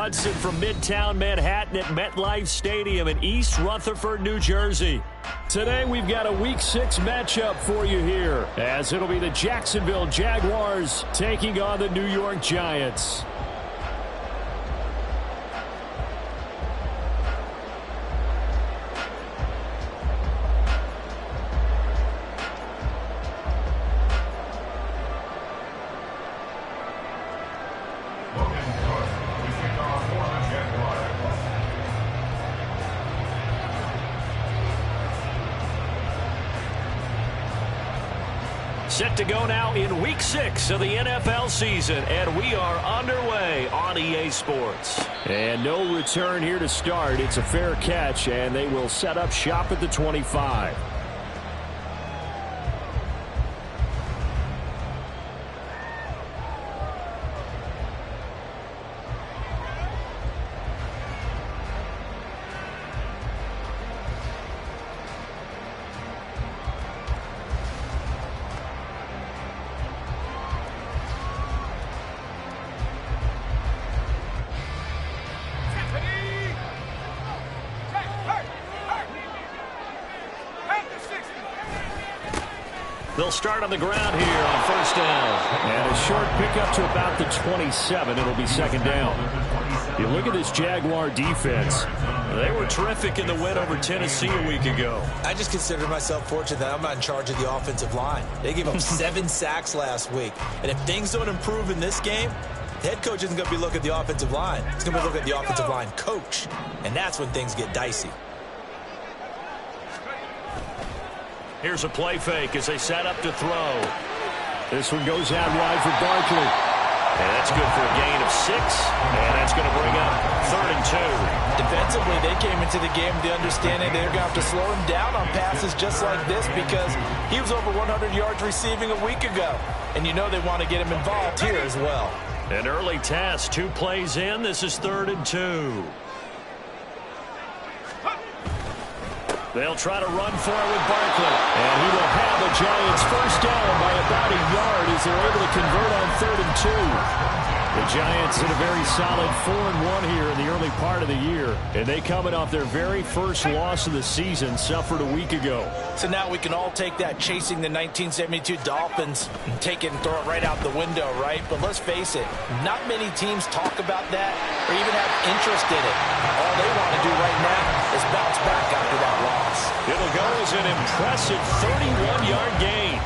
Hudson from Midtown Manhattan at MetLife Stadium in East Rutherford, New Jersey. Today we've got a Week 6 matchup for you here, as it'll be the Jacksonville Jaguars taking on the New York Giants. Set to go now in Week 6 of the NFL season, and we are underway on EA Sports. And no return here to start. It's a fair catch, and they will set up shop at the 25. They'll start on the ground here on first down. And a short pickup to about the 27. It'll be second down. You look at this Jaguar defense. They were terrific in the win over Tennessee a week ago. I just consider myself fortunate that I'm not in charge of the offensive line. They gave up 7 sacks last week. And if things don't improve in this game, the head coach isn't going to be looking at the offensive line. He's going to be looking at the offensive line coach. And that's when things get dicey. Here's a play fake as they set up to throw. This one goes out wide for Barkley. And that's good for a gain of 6. And that's going to bring up 3rd and 2. Defensively, they came into the game with the understanding they're going to have to slow him down on passes just like this because he was over 100 yards receiving a week ago. And you know they want to get him involved here as well. An early test, 2 plays in. This is 3rd and 2. They'll try to run for it with Barkley. And he will have the Giants first down by about a yard as they're able to convert on 3rd and 2. The Giants in a very solid 4-1 here in the early part of the year. And they coming off their very first loss of the season, suffered a week ago. So now we can all take that chasing the 1972 Dolphins and take it and throw it right out the window, right? But let's face it, not many teams talk about that or even have interest in it. All they want to do right now is bounce back after that loss. It'll go as an impressive 31-yard gain.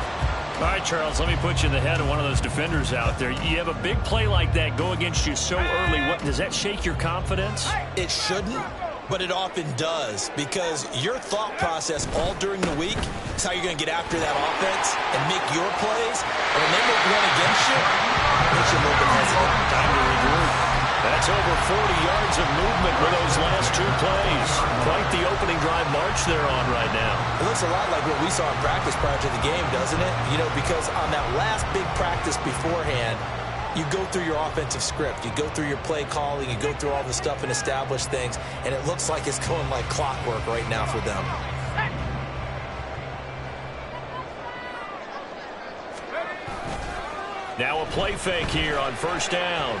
All right, Charles, let me put you in the head of one of those defenders out there. You have a big play like that go against you so early. Does that shake your confidence? It shouldn't, but it often does because your thought process all during the week is how you're going to get after that offense and make your plays. And when they make one against you, it makes you a little bit hesitant. Time to regroup. That's over 40 yards of movement with those last 2 plays. Quite the opening drive march they're on right now. It looks a lot like what we saw in practice prior to the game, doesn't it? You know, because on that last big practice beforehand, you go through your offensive script. You go through your play calling. You go through all the stuff and establish things. And it looks like it's going like clockwork right now for them. Now a play fake here on first down.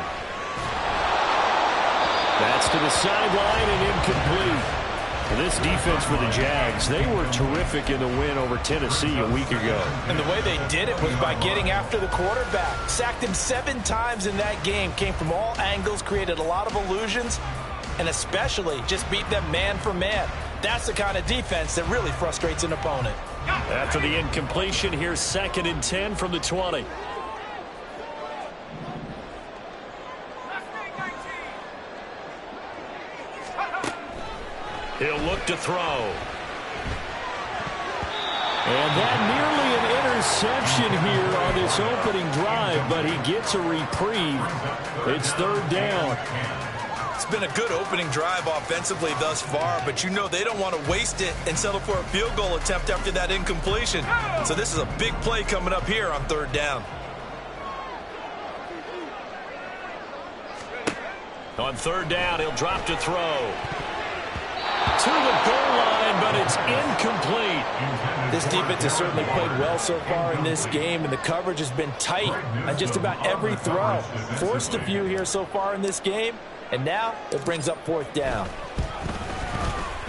That's to the sideline and incomplete. This defense for the Jags, they were terrific in the win over Tennessee a week ago. And the way they did it was by getting after the quarterback. Sacked him 7 times in that game. Came from all angles, created a lot of illusions, and especially just beat them man for man. That's the kind of defense that really frustrates an opponent. After the incompletion, here's 2nd and 10 from the 20. He'll look to throw. And that nearly an interception here on this opening drive, but he gets a reprieve. It's 3rd down. It's been a good opening drive offensively thus far, but you know they don't want to waste it and settle for a field goal attempt after that incompletion. So this is a big play coming up here on 3rd down. On 3rd down, he'll drop to throw. To the goal line, but it's incomplete. This defense has certainly played well so far in this game, and the coverage has been tight on just about every throw. Forced a few here so far in this game, And now it brings up 4th down.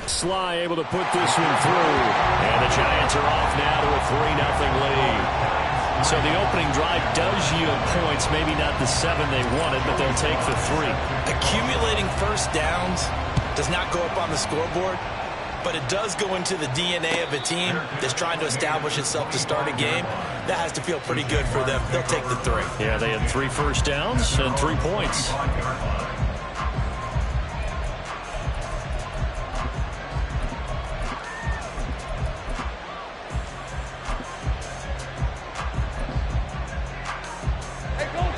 Sly able to put this one through. And the Giants are off now to a 3-0 lead. So the opening drive does yield points, maybe not the 7 they wanted, but they'll take the 3. Accumulating first downs does not go up on the scoreboard, but it does go into the DNA of a team that's trying to establish itself to start a game. That has to feel pretty good for them. They'll take the 3. Yeah, they had 3 first downs and 3 points.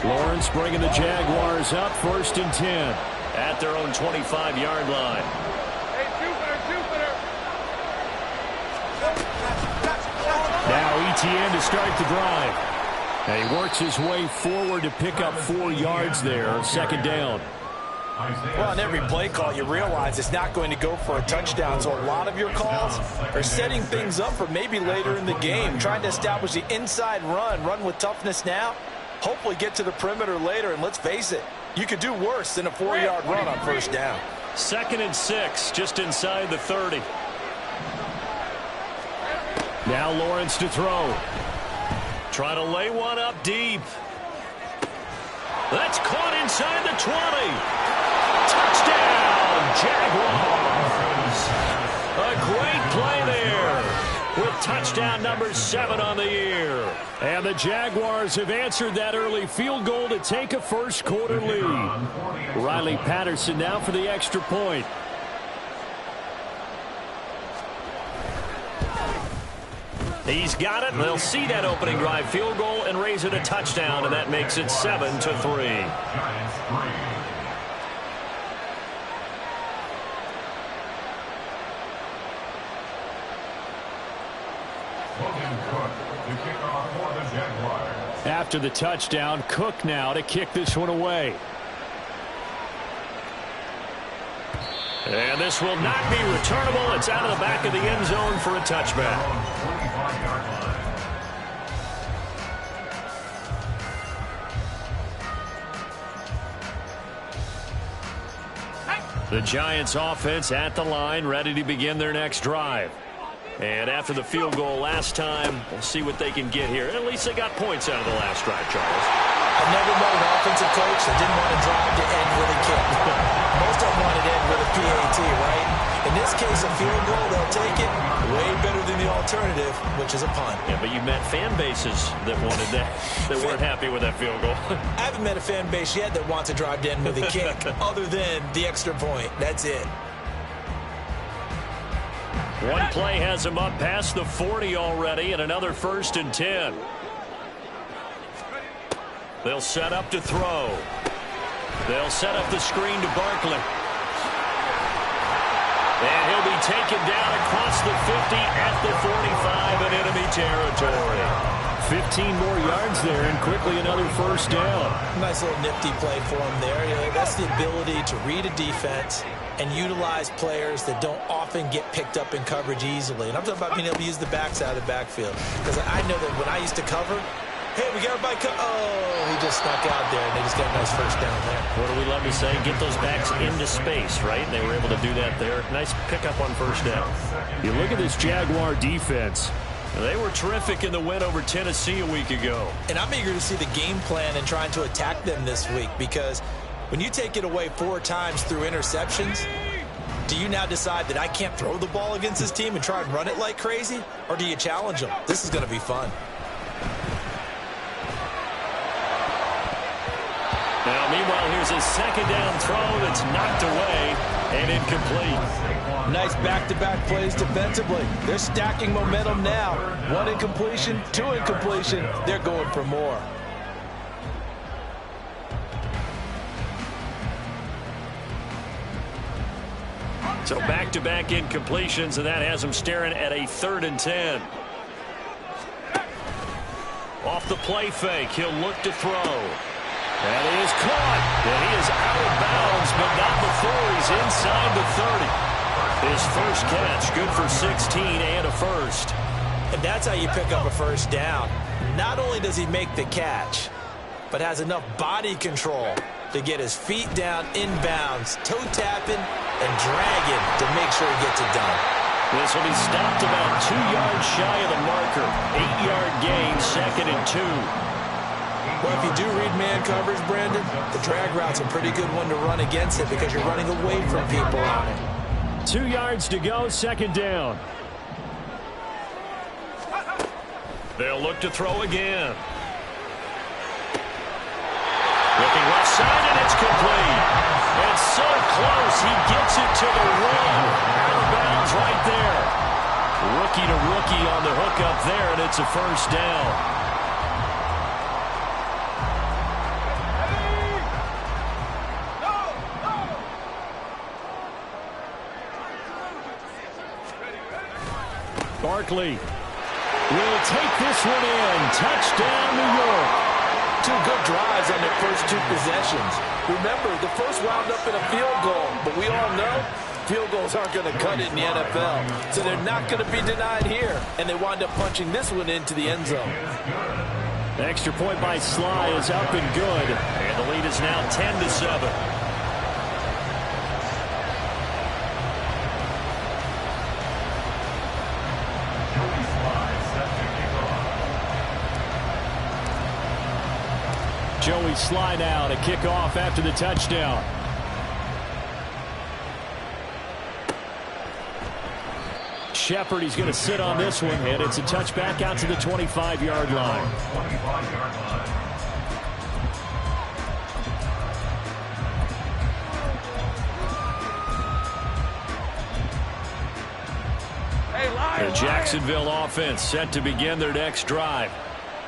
Lawrence bringing the Jaguars up 1st and 10 at their own 25-yard line. Now Etienne to start the drive. And he works his way forward to pick up 4 yards there on 2nd down. Well, on every play call, you realize it's not going to go for a touchdown. So a lot of your calls are setting things up for maybe later in the game, trying to establish the inside run with toughness now. Hopefully get to the perimeter later, and let's face it, you could do worse than a 4-yard run on 1st down. 2nd and 6, just inside the 30. Now Lawrence to throw. Trying to lay one up deep. That's caught inside the 20. Touchdown, Jaguars. A great play there, with touchdown number 7 on the year. And the Jaguars have answered that early field goal to take a first-quarter lead. Riley Patterson now for the extra point. He's got it. They'll see that opening drive field goal and raise it a touchdown, and that makes it 7-3. After the touchdown, Cook now to kick this one away. And this will not be returnable. It's out of the back of the end zone for a touchback. The Giants offense at the line, ready to begin their next drive. And after the field goal last time, we'll see what they can get here. At least they got points out of the last drive, Charles. I've never met an offensive coach that didn't want to drive to end with a kick. Most of them wanted to end with a PAT, right? In this case, a field goal, they'll take it. Way better than the alternative, which is a punt. Yeah, but you met fan bases that wanted that, that weren't happy with that field goal. I haven't met a fan base yet that wants to drive to end with a kick, other than the extra point. That's it. One play has him up past the 40 already, and another 1st and 10. They'll set up to throw. They'll set up the screen to Barkley. And he'll be taken down across the 50 at the 45 in enemy territory. 15 more yards there, and quickly another 1st down. Nice little nifty play for him there. You know, that's the ability to read a defense and utilize players that don't often get picked up in coverage easily. And I'm talking about being able to use the backs out of the backfield. Because I know that when I used to cover, hey, we got everybody oh, he just snuck out there, and they just got a nice 1st down there. What do we love to say? Get those backs into space, right? And they were able to do that there. Nice pickup on 1st down. You look at this Jaguar defense. They were terrific in the win over Tennessee a week ago. And I'm eager to see the game plan and trying to attack them this week, because when you take it away 4 times through interceptions, do you now decide that I can't throw the ball against this team and try and run it like crazy? Or do you challenge them? This is going to be fun. Now, meanwhile, here's a 2nd down throw that's knocked away and incomplete. Nice back-to-back plays defensively. They're stacking momentum now. 1 incompletion, 2 incompletion. They're going for more. So back-to-back incompletions, and that has them staring at a 3rd and 10. Off the play fake, he'll look to throw. And he is caught. And he is out of bounds, but not before he's inside the 30. His first catch, good for 16 and a 1st. And that's how you pick up a 1st down. Not only does he make the catch, but has enough body control to get his feet down inbounds, toe tapping and dragging to make sure he gets it done. This will be stopped about 2 yards shy of the marker. 8-yard gain, 2nd and 2. Well, if you do read man coverage, Brandon, the drag route's a pretty good one to run against it because you're running away from people on it. 2 yards to go, 2nd down. They'll look to throw again. Looking left side, and it's complete. And so close, he gets it to the rim. Out of bounds right there. Rookie to rookie on the hook up there, and it's a 1st down. Barkley will take this one in. Touchdown, New York. 2 good drives on their first 2 possessions. Remember, the first wound up in a field goal, but we all know field goals aren't going to cut it in the NFL. So they're not going to be denied here, and they wind up punching this one into the end zone. The extra point by Sly is up and good, and the lead is now 10-7. Joey Sly now to kick off after the touchdown. Shepard, he's going to sit on this one, and it's a touchback out to the 25-yard line. The Jacksonville offense set to begin their next drive.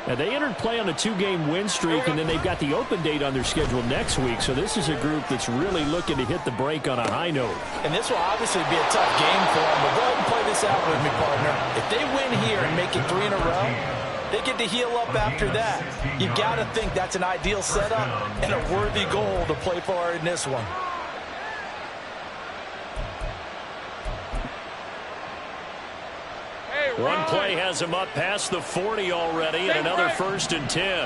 Now, they entered play on a 2-game win streak, and then they've got the open date on their schedule next week. So this is a group that's really looking to hit the break on a high note. And this will obviously be a tough game for them. But go ahead and play this out with me, partner. If they win here and make it 3 in a row, they get to heal up after that. You've got to think that's an ideal setup and a worthy goal to play for in this one. One play has him up past the 40 already, and another 1st and 10.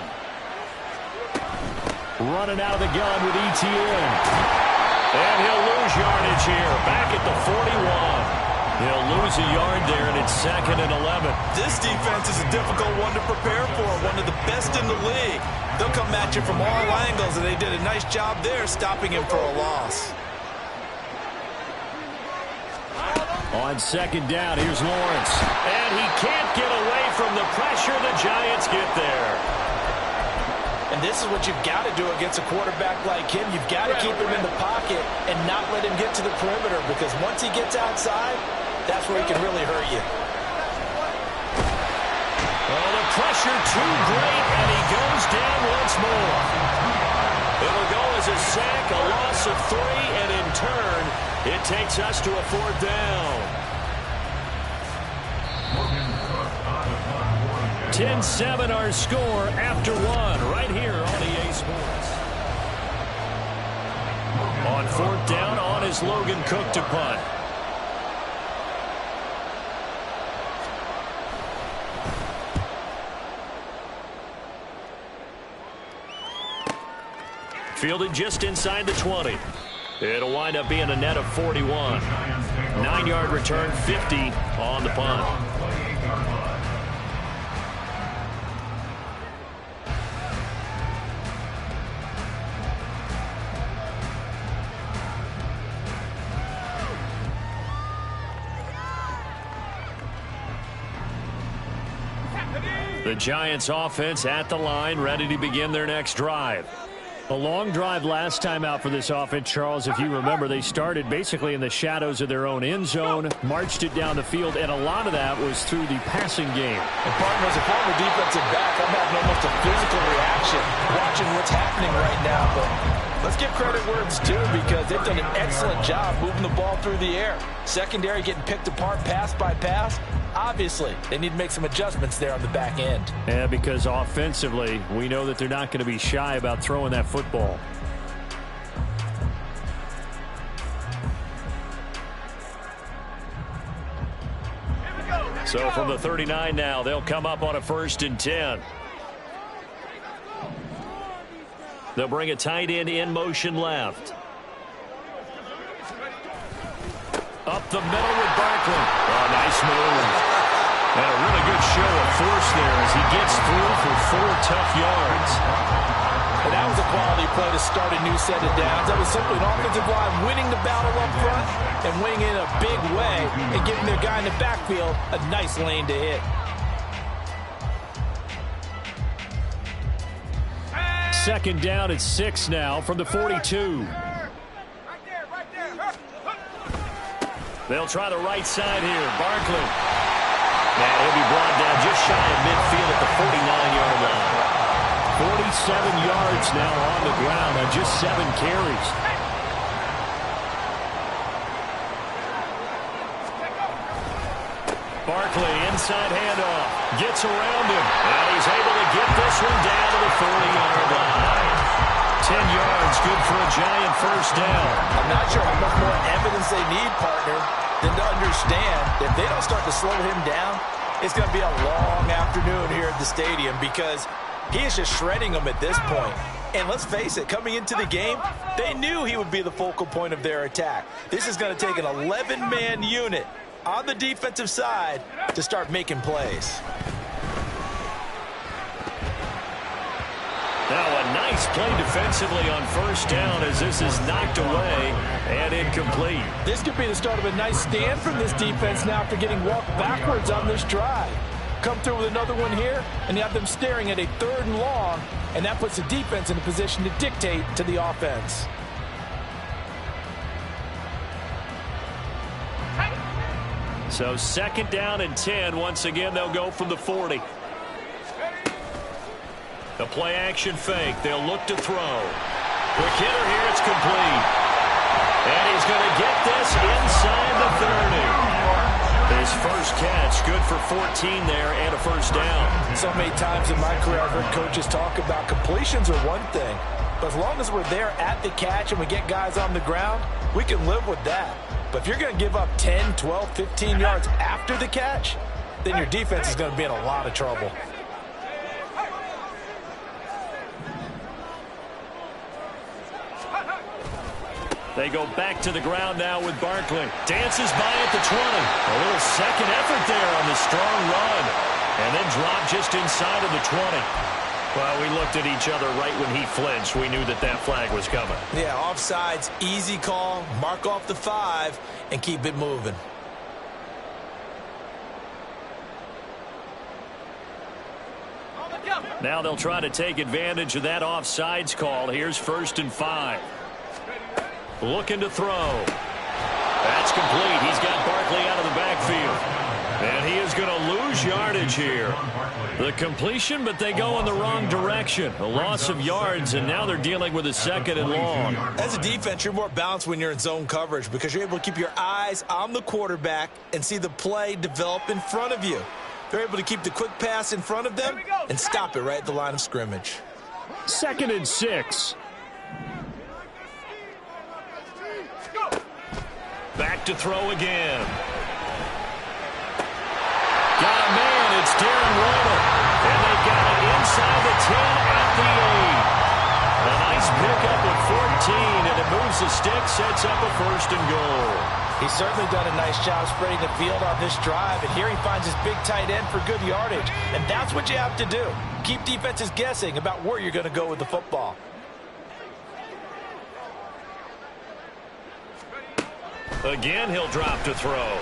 Running out of the gun with Etienne. And he'll lose yardage here, back at the 41. He'll lose a yard there, and it's 2nd and 11. This defense is a difficult one to prepare for, one of the best in the league. They'll come at you from all angles, and they did a nice job there stopping him for a loss. On 2nd down, here's Lawrence. And he can't get away from the pressure. The Giants get there. And this is what you've got to do against a quarterback like him. You've got to keep him in the pocket and not let him get to the perimeter, because once he gets outside, that's where he can really hurt you. Oh, the pressure too great, and he goes down once more. It'll go as a sack, a loss of 3, and in turn, it takes us to a 4th down. 10-7 our score after 1 right here on EA Sports. On 4th down, on is Logan Cook to punt. Fielded just inside the 20. It'll wind up being a net of 41. 9-yard return, 50 on the punt. The Giants offense at the line, ready to begin their next drive. A long drive last time out for this offense, Charles. If you remember, they started basically in the shadows of their own end zone, marched it down the field, and a lot of that was through the passing game. And partner, as a former defensive back, I'm having almost a physical reaction watching what's happening right now. But let's give credit where it's due, because they've done an excellent job moving the ball through the air. Secondary getting picked apart pass by pass. Obviously, they need to make some adjustments there on the back end. Yeah, because offensively, we know that they're not going to be shy about throwing that football. So from the 39 now, they'll come up on a 1st and 10. They'll bring a tight end in motion left. Up the middle with Barkley. Oh, nice move. And a really good show of force there as he gets through for 4 tough yards. And that was a quality play to start a new set of downs. That was simply an offensive line winning the battle up front and winning in a big way and giving their guy in the backfield a nice lane to hit. Second down at 6 now from the 42. They'll try the right side here. Barkley. And he'll be brought down just shy of midfield at the 49-yard line. 47 yards now on the ground on just 7 carries. Barkley, inside handoff. Gets around him. And he's able to get this one down to the 40-yard line. 10 yards, good for a Giant first down. I'm not sure how much more evidence they need, partner, than to understand if they don't start to slow him down, it's going to be a long afternoon here at the stadium because he is just shredding them at this point. And let's face it, coming into the game, they knew he would be the focal point of their attack. This is going to take an 11-man unit on the defensive side to start making plays. Now a nice play defensively on first down as this is knocked away and incomplete. This could be the start of a nice stand from this defense now after getting walked backwards on this drive. Come through with another one here, and you have them staring at a 3rd and long, and that puts the defense in a position to dictate to the offense. So second down and 10. Once again, they'll go from the 40. The play action fake. They'll look to throw. Quick hitter here. It's complete. And he's going to get this inside the 30. His first catch, good for 14 there and a first down. So many times in my career, I've heard coaches talk about completions are one thing. But as long as we're there at the catch and we get guys on the ground, we can live with that. But if you're going to give up 10, 12, 15 yards after the catch, then your defense is going to be in a lot of trouble. They go back to the ground now with Barkley. Dances by at the 20. A little second effort there on the strong run. And then drop just inside of the 20. Well, we looked at each other right when he flinched. We knew that that flag was coming. Yeah, offsides, easy call. Mark off the 5 and keep it moving. Now they'll try to take advantage of that offsides call. Here's 1st and 5. Looking to throw. That's complete. He's got Barkley out of the backfield. And he is going to lose yardage here. The completion, but they go in the wrong direction. A loss of yards, and now they're dealing with a 2nd and long. As a defense, you're more balanced when you're in zone coverage because you're able to keep your eyes on the quarterback and see the play develop in front of you. They're able to keep the quick pass in front of them and stop it right at the line of scrimmage. 2nd and 6. Back to throw again. Got a man. It's Darren Waller. And they got it inside the 10 at the 8. A nice pickup of 14, and it moves the stick, sets up a 1st and goal. He's certainly done a nice job spreading the field on this drive, and here he finds his big tight end for good yardage. And that's what you have to do. Keep defenses guessing about where you're going to go with the football. Again, he'll drop to throw.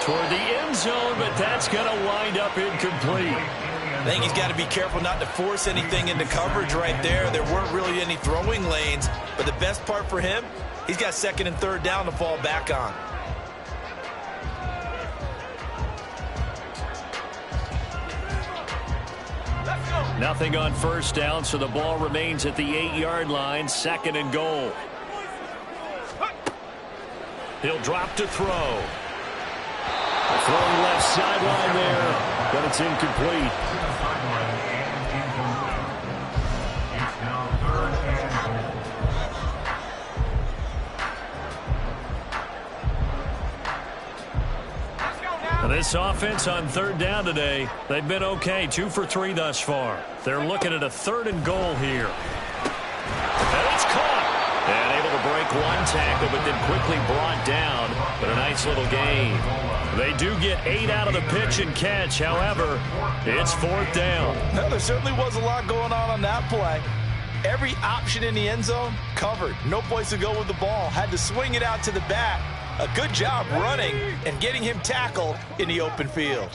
Toward the end zone, but that's going to wind up incomplete. I think he's got to be careful not to force anything into coverage right there. There weren't really any throwing lanes, but the best part for him, he's got 2nd and 3rd down to fall back on. Nothing on first down, so the ball remains at the 8-yard line, 2nd and goal. He'll drop to throw. Throwing left sideline there, but it's incomplete. This offense on third down today, they've been okay. 2 for 3 thus far. They're looking at a 3rd and goal here. And it's caught. And able to break one tackle, but then quickly brought down. But a nice little gain. They do get 8 out of the pitch and catch. However, it's 4th down. No, there certainly was a lot going on that play. Every option in the end zone covered. No place to go with the ball. Had to swing it out to the back. A good job running and getting him tackled in the open field.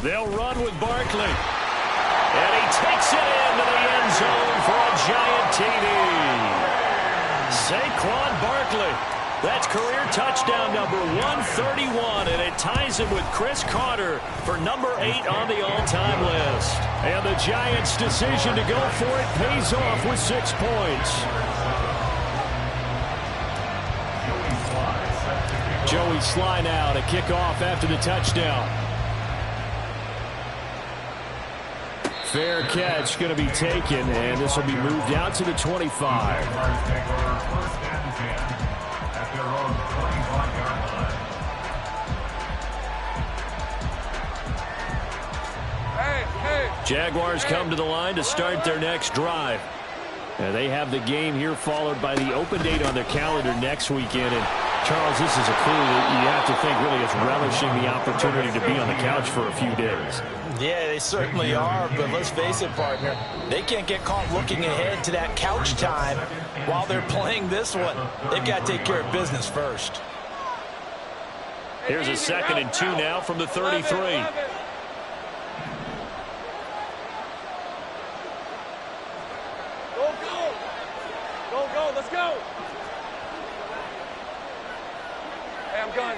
They'll run with Barkley. And he takes it into the end zone for a giant TD. Saquon Barkley. That's career touchdown number 131, and it ties him with Chris Carter for number 8 on the all-time list. And the Giants' decision to go for it pays off with 6 points. Joey Sly now to kick off after the touchdown. Fair catch going to be taken, and this will be moved out to the 25. Jaguars come to the line to start their next drive. They have the game here followed by the open date on their calendar next weekend. And Charles, this is a crew that you have to think really is relishing the opportunity to be on the couch for a few days. Yeah, they certainly are, but let's face it, partner. They can't get caught looking ahead to that couch time while they're playing this one. They've got to take care of business first. Here's a 2nd and 2 now from the 33. Let's go. Hey, I'm gun.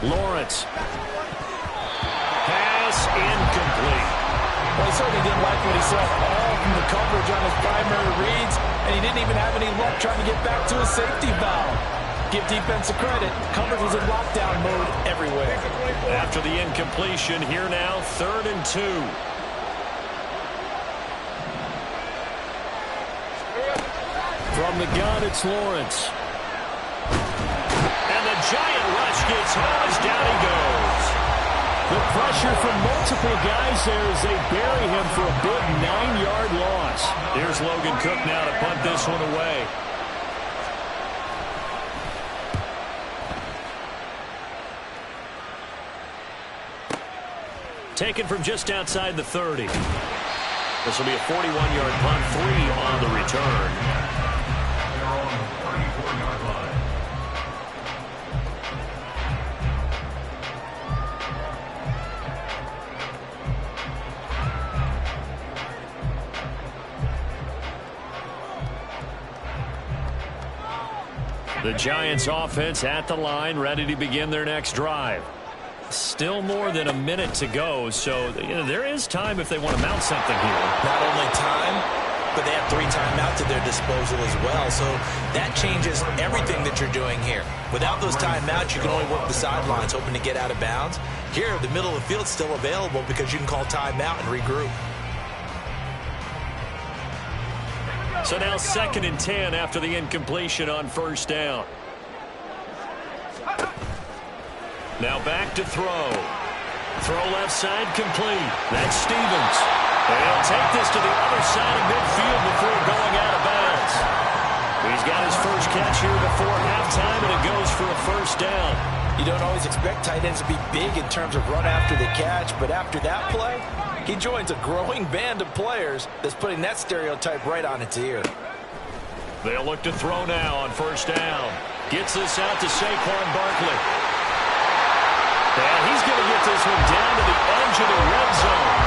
Lawrence. Pass incomplete. Well, he certainly didn't like what he saw all from the coverage on his primary reads, and he didn't even have any luck trying to get back to his safety valve. Give defense a credit. Coverage was in lockdown mode everywhere. After the incompletion, here now, 3rd and 2. From the gun, it's Lawrence. And the giant rush gets home as down he goes. The pressure from multiple guys there as they bury him for a big 9-yard loss. Here's Logan Cook now to punt this one away. Taken from just outside the 30. This will be a 41-yard punt, 3 on the return. The Giants offense at the line, ready to begin their next drive. Still more than a minute to go, so there is time if they want to mount something here. Not only time, but they have 3 timeouts at their disposal as well, so that changes everything that you're doing here. Without those timeouts, you can only work the sidelines, hoping to get out of bounds. Here, the middle of the field is still available because you can call timeout and regroup. So now 2nd and 10 after the incompletion on 1st down. Now back to throw. Throw left side complete. That's Stevens. And he'll take this to the other side of midfield before going out of bounds. He's got his first catch here before halftime, and it goes for a 1st down. You don't always expect tight ends to be big in terms of run after the catch, but after that play, he joins a growing band of players that's putting that stereotype right on its ear. They'll look to throw now on 1st down. Gets this out to Saquon Barkley. And he's going to get this one down to the edge of the red zone.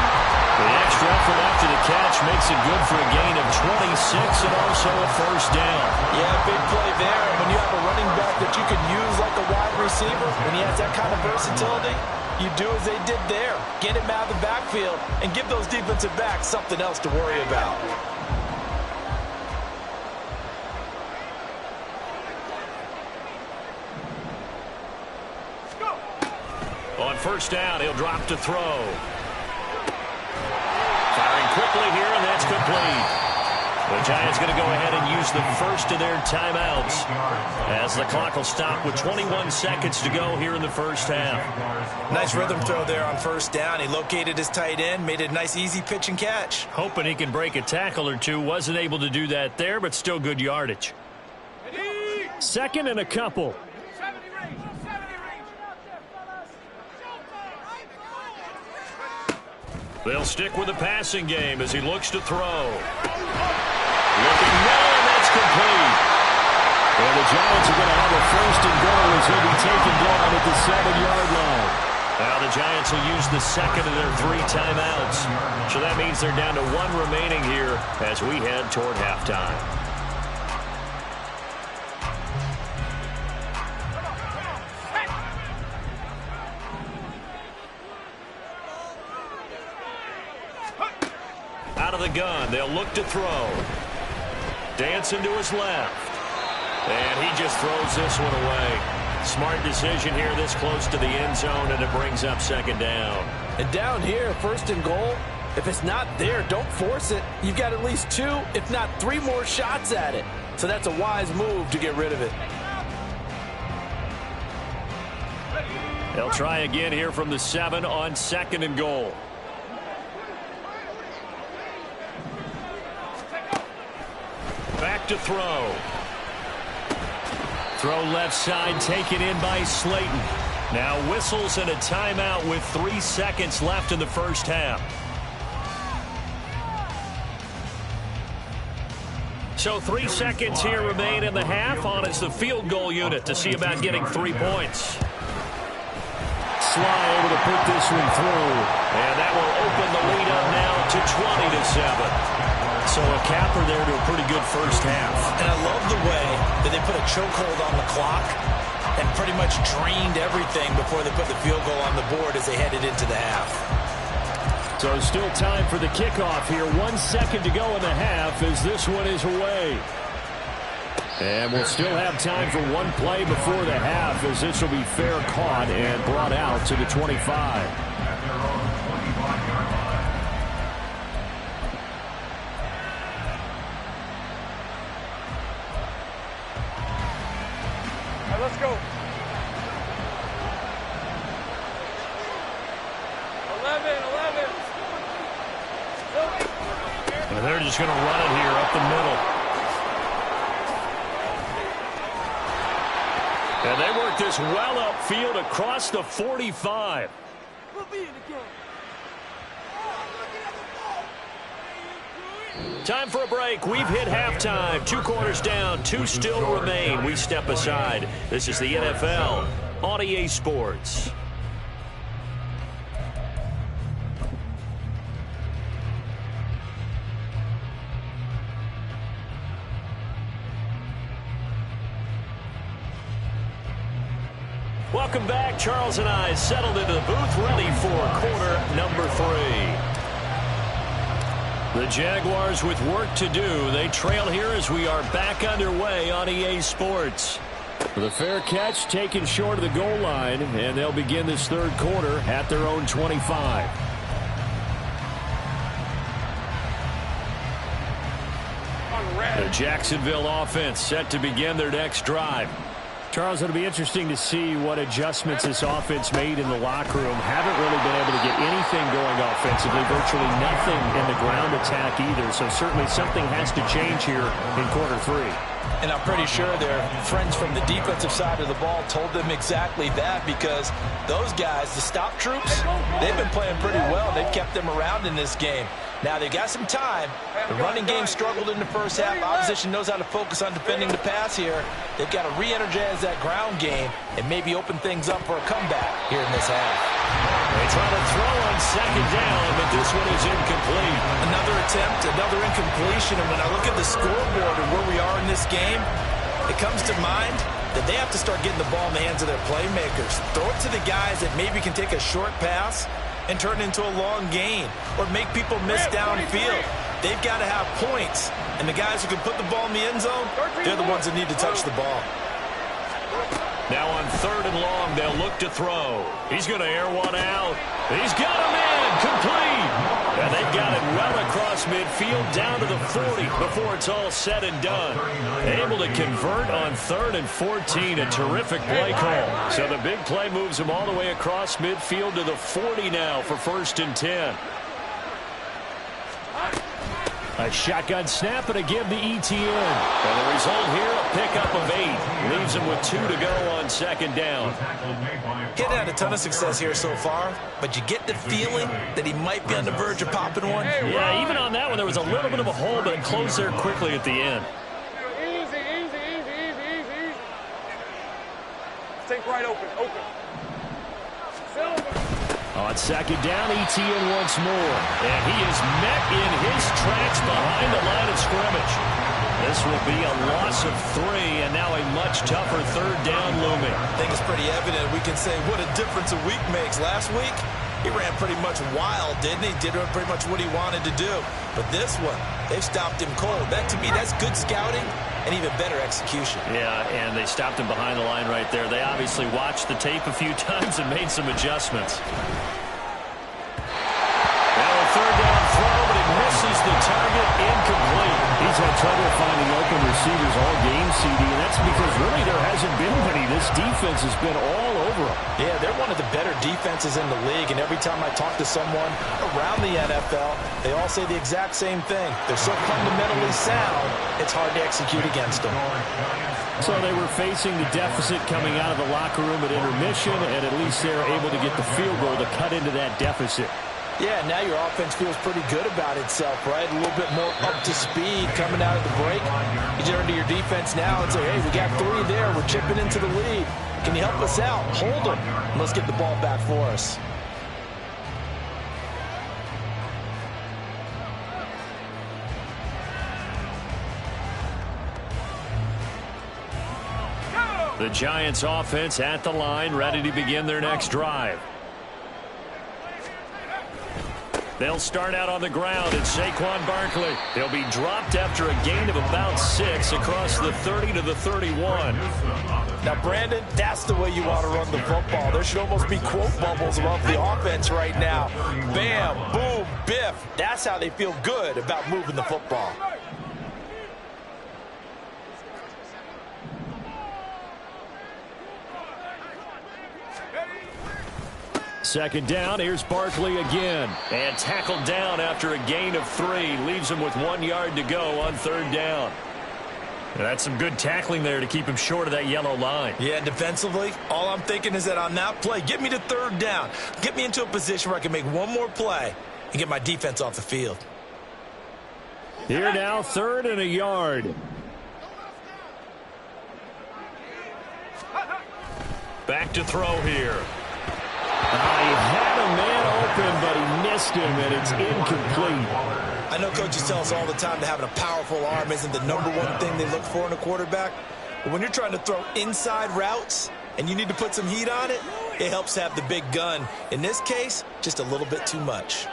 The extra effort after the catch makes it good for a gain of 26 and also a 1st down. Yeah, big play there. When you have a running back that you can use like a wide receiver, when he has that kind of versatility, you do as they did there. Get him out of the backfield and give those defensive backs something else to worry about. On 1st down, he'll drop to throw. Firing quickly here, and that's complete. The Giants going to go ahead and use the first of their timeouts as the clock will stop with 21 seconds to go here in the first half. Nice rhythm throw there on first down. He located his tight end, made it a nice easy pitch and catch. Hoping he can break a tackle or two. Wasn't able to do that there, but still good yardage. Second and a couple. They'll stick with the passing game as he looks to throw. Looking well, and that's complete. And the Giants are going to have a first and goal as he'll be taken down at the 7-yard line. Now the Giants will use the second of their 3 timeouts. So that means they're down to 1 remaining here as we head toward halftime. Out of the gun, they'll look to throw. Dancing to his left. And he just throws this one away. Smart decision here this close to the end zone, and it brings up second down. And down here, first and goal, if it's not there, don't force it. You've got at least 2, if not 3 more shots at it. So that's a wise move to get rid of it. They'll try again here from the 7 on second and goal. Back to throw. Throw left side, taken in by Slayton. Now whistles and a timeout with 3 seconds left in the first half. So 3 seconds here remain in the half. On is the field goal unit to see about getting 3 points. Sly able to put this one through. And that will open the lead up now to 20-7. So a capper there to a pretty good first half. And I love the way that they put a chokehold on the clock and pretty much drained everything before they put the field goal on the board as they headed into the half. So still time for the kickoff here. 1 second to go in the half as this one is away. And we'll still have time for 1 play before the half as this will be fair caught and brought out to the 25. Let's go. 11. And they're just going to run it here up the middle. And they work this well upfield across the 45. We'll be in the game. Time for a break. We've hit halftime. 2 quarters down. 2 still remain. We step aside. This is the NFL on EA Sports. Welcome back. Charles and I settled into the booth, ready for quarter number 3. The Jaguars with work to do. They trail here as we are back underway on EA Sports. The fair catch taken short of the goal line, and they'll begin this third quarter at their own 25. The Jacksonville offense set to begin their next drive. Charles, it'll be interesting to see what adjustments this offense made in the locker room. Haven't really been able to get anything going offensively, virtually nothing in the ground attack either. So certainly something has to change here in quarter 3. And I'm pretty sure their friends from the defensive side of the ball told them exactly that, because those guys, the stop troops, they've been playing pretty well. They've kept them around in this game. Now they've got some time. The running game struggled in the first half. Opposition knows how to focus on defending the pass here. They've got to re-energize that ground game and maybe open things up for a comeback here in this half. They try to throw on second down, but this one is incomplete. Another attempt, another incompletion. And when I look at the scoreboard and where we are in this game, it comes to mind that they have to start getting the ball in the hands of their playmakers. Throw it to the guys that maybe can take a short pass and turn it into a long gain, or make people miss downfield. They've got to have points, and the guys who can put the ball in the end zone, they're the ones that need to touch the ball. Now on third and long, they'll look to throw. He's going to air one out. He's got him in, complete. And they've got it well across midfield down to the 40 before it's all said and done. Able to convert on 3rd and 14. A terrific play call. So the big play moves him all the way across midfield to the 40 now for 1st and 10. A shotgun snap and a give to Etienne. And the result here, a pickup of 8. Leaves him with 2 to go on 2nd down. He had a ton of success here so far, but you get the feeling that he might be on the verge of popping one. Yeah, even on that one, there was a little bit of a hole, but it closed there quickly at the end. Easy. Take right open. On 2nd down, Etienne once more. And he is met in his tracks behind the line of scrimmage. This will be a loss of 3, and now a much tougher 3rd down looming. I think it's pretty evident. We can say what a difference a week makes. Last week, he ran pretty much wild, didn't he? Did pretty much what he wanted to do. But this one, they've stopped him cold. That, to me, that's good scouting and even better execution. Yeah, and they stopped him behind the line right there. They obviously watched the tape a few times and made some adjustments. Now a 3rd down throw, but it misses the target, incomplete. He's had trouble finding open receivers all game, CD, and that's because really there hasn't been many. This defense has been all over them. Yeah, they're one of the better defenses in the league, and every time I talk to someone around the NFL, they all say the exact same thing. They're so fundamentally sound, it's hard to execute against them. So they were facing the deficit coming out of the locker room at intermission, and at least they're able to get the field goal to cut into that deficit. Yeah, now your offense feels pretty good about itself, right? A little bit more up to speed coming out of the break. You turn to your defense now and say, hey, we got 3 there. We're chipping into the lead. Can you help us out? Hold them. And let's get the ball back for us. The Giants offense at the line, ready to begin their next drive. They'll start out on the ground. It's Saquon Barkley. He'll be dropped after a gain of about 6 across the 30 to the 31. Now, Brandon, that's the way you want to run the football. There should almost be quote bubbles above the offense right now. Bam, boom, biff. That's how they feel good about moving the football. Second down, here's Barkley again. And tackled down after a gain of 3. Leaves him with 1 yard to go on 3rd down. And that's some good tackling there to keep him short of that yellow line. Yeah, defensively, all I'm thinking is that on that play, get me to 3rd down. Get me into a position where I can make one more play and get my defense off the field. Here now, 3rd and a yard. Back to throw here. He had a man open, but he missed him, and it's incomplete. I know coaches tell us all the time that having a powerful arm isn't the #1 thing they look for in a quarterback. But when you're trying to throw inside routes and you need to put some heat on it, it helps have the big gun. In this case, just a little bit too much.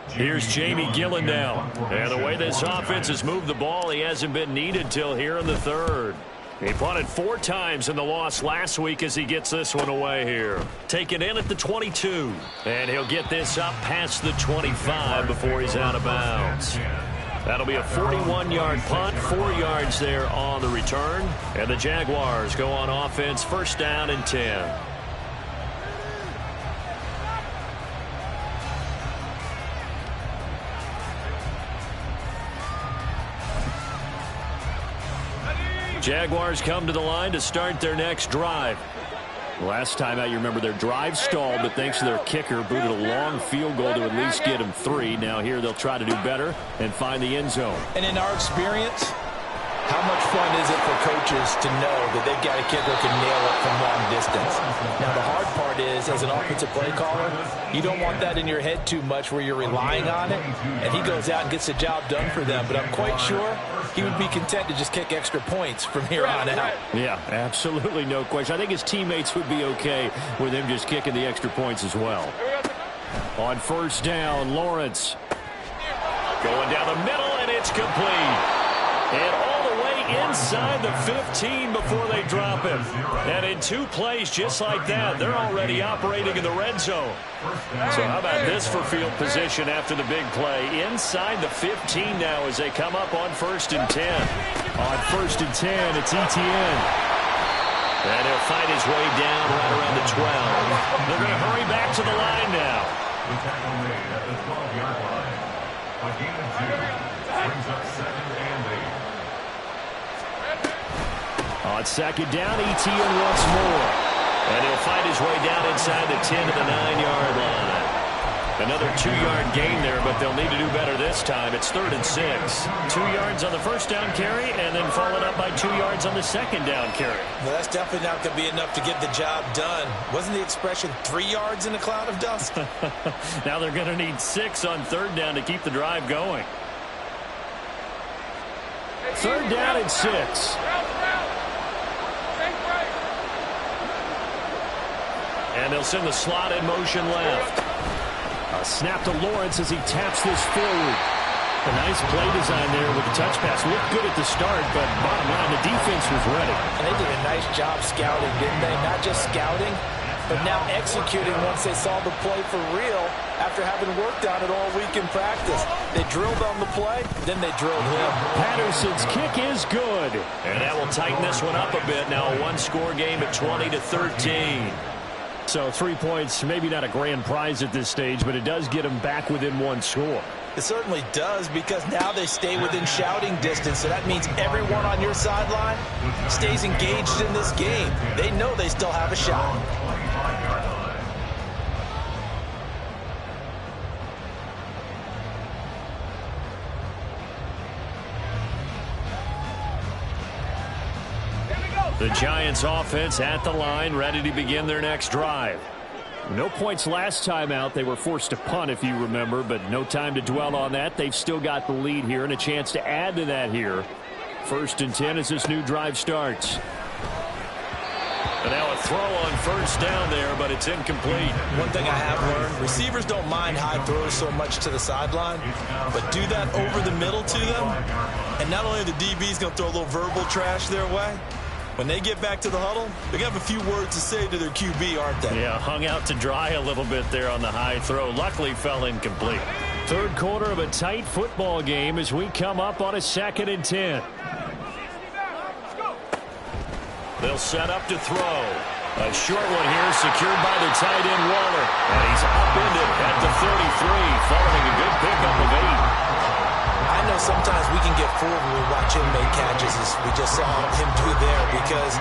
Here's Jamie Gillen now. And the way this offense has moved the ball, he hasn't been needed till here in the 3rd. He punted 4 times in the loss last week as he gets this one away here. Taken in at the 22. And he'll get this up past the 25 before he's out of bounds. That'll be a 41-yard punt, 4 yards there on the return. And the Jaguars go on offense, 1st down and 10. Jaguars come to the line to start their next drive. Last time out, you remember their drive stalled, but thanks to their kicker, booted a long field goal to at least get them 3. Now here they'll try to do better and find the end zone. And in our experience, how much fun is it for coaches to know that they've got a kicker who can nail it from long distance? Now, the hard part is, as an offensive play caller, you don't want that in your head too much where you're relying on it, and he goes out and gets the job done for them. But I'm quite sure he would be content to just kick extra points from here on out. Yeah, absolutely no question. I think his teammates would be okay with him just kicking the extra points as well. On 1st down, Lawrence going down the middle, and it's complete. And all the way inside the 15 before they drop him. And in 2 plays just like that, they're already operating in the red zone. So how about this for field position after the big play? Inside the 15 now as they come up on 1st and 10. On 1st and 10, it's Etienne. And he'll fight his way down right around the 12. They're going to hurry back to the line now. The tackle made at the 12-yard line. A gain of 2 brings up 2nd and 8. On 2nd down, Etienne once more. And he'll fight his way down inside the 10 to the 9-yard line. Another 2-yard gain there, but they'll need to do better this time. It's 3rd and 6. 2 yards on the 1st down carry, and then followed up by 2 yards on the 2nd down carry. Well, that's definitely not going to be enough to get the job done. Wasn't the expression 3 yards in a cloud of dust? Now they're going to need 6 on 3rd down to keep the drive going. 3rd down and 6. And they'll send the slot in motion left. A snap to Lawrence as he taps this forward. A nice play design there with the touch pass. Looked good at the start, but bottom line, the defense was ready. And they did a nice job scouting, didn't they? Not just scouting, but now executing once they saw the play for real after having worked on it all week in practice. They drilled on the play, then they drilled him. Patterson's kick is good. And that will tighten this one up a bit. Now a one-score game at 20-13. So 3 points, maybe not a grand prize at this stage, but it does get them back within 1 score. It certainly does, because now they stay within shouting distance, so that means everyone on your sideline stays engaged in this game. They know they still have a shot. The Giants offense at the line, ready to begin their next drive. No points last time out. They were forced to punt, if you remember, but no time to dwell on that. They've still got the lead here and a chance to add to that here. 1st and 10 as this new drive starts. And now a throw on 1st down there, but it's incomplete. One thing I have learned, receivers don't mind high throws so much to the sideline, but do that over the middle to them, and not only are the DBs going to throw a little verbal trash their way, when they get back to the huddle, they're going to have a few words to say to their QB, aren't they? Yeah, hung out to dry a little bit there on the high throw. Luckily fell incomplete. 3rd quarter of a tight football game as we come up on a 2nd and 10. They'll set up to throw. A short one here secured by the tight end Waller. And he's upended at the 33 following a good pickup of 8. I know sometimes we can get fooled when we watch him make catches, as we just saw him do there, because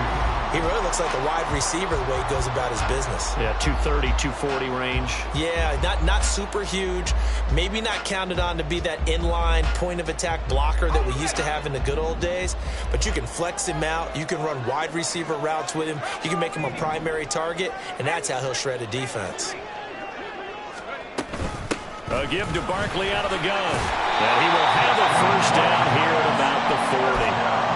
he really looks like a wide receiver the way he goes about his business. Yeah, 230, 240 range. Yeah, not super huge. Maybe not counted on to be that inline point-of-attack blocker that we used to have in the good old days, but you can flex him out. You can run wide receiver routes with him. You can make him a primary target, and that's how he'll shred a defense. A give to Barkley out of the gun. And he will have a 1st down here at about the 40.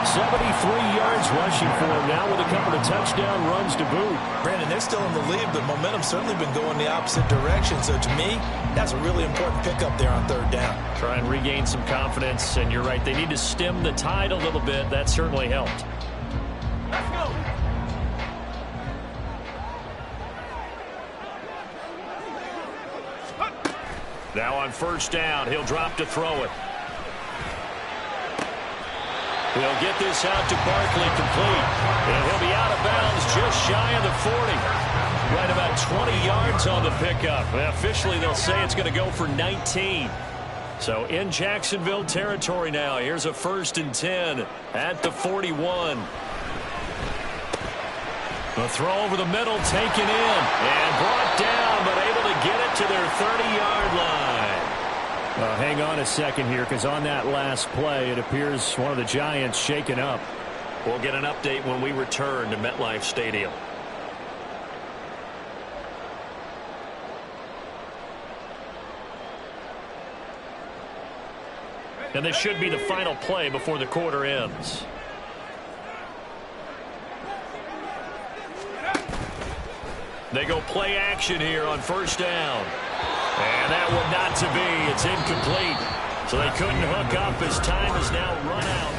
73 yards rushing for him now with a couple of touchdown runs to boot. Brandon, they're still in the lead, but momentum's certainly been going the opposite direction. So to me, that's a really important pickup there on 3rd down. Try and regain some confidence, and you're right. They need to stem the tide a little bit. That certainly helped. Let's go. Now on 1st down, he'll drop to throw it. He'll get this out to Barkley complete. And he'll be out of bounds just shy of the 40. Right about 20 yards on the pickup. And officially, they'll say it's going to go for 19. So in Jacksonville territory now. Here's a 1st and 10 at the 41. The throw over the middle taken in and brought down, but able to get it to their 30-yard line. Hang on a second here, because on that last play, it appears one of the Giants shaken up. We'll get an update when we return to MetLife Stadium. And this should be the final play before the quarter ends. They go play action here on 1st down. And that one not to be. It's incomplete. So they couldn't hook up as time is now run out.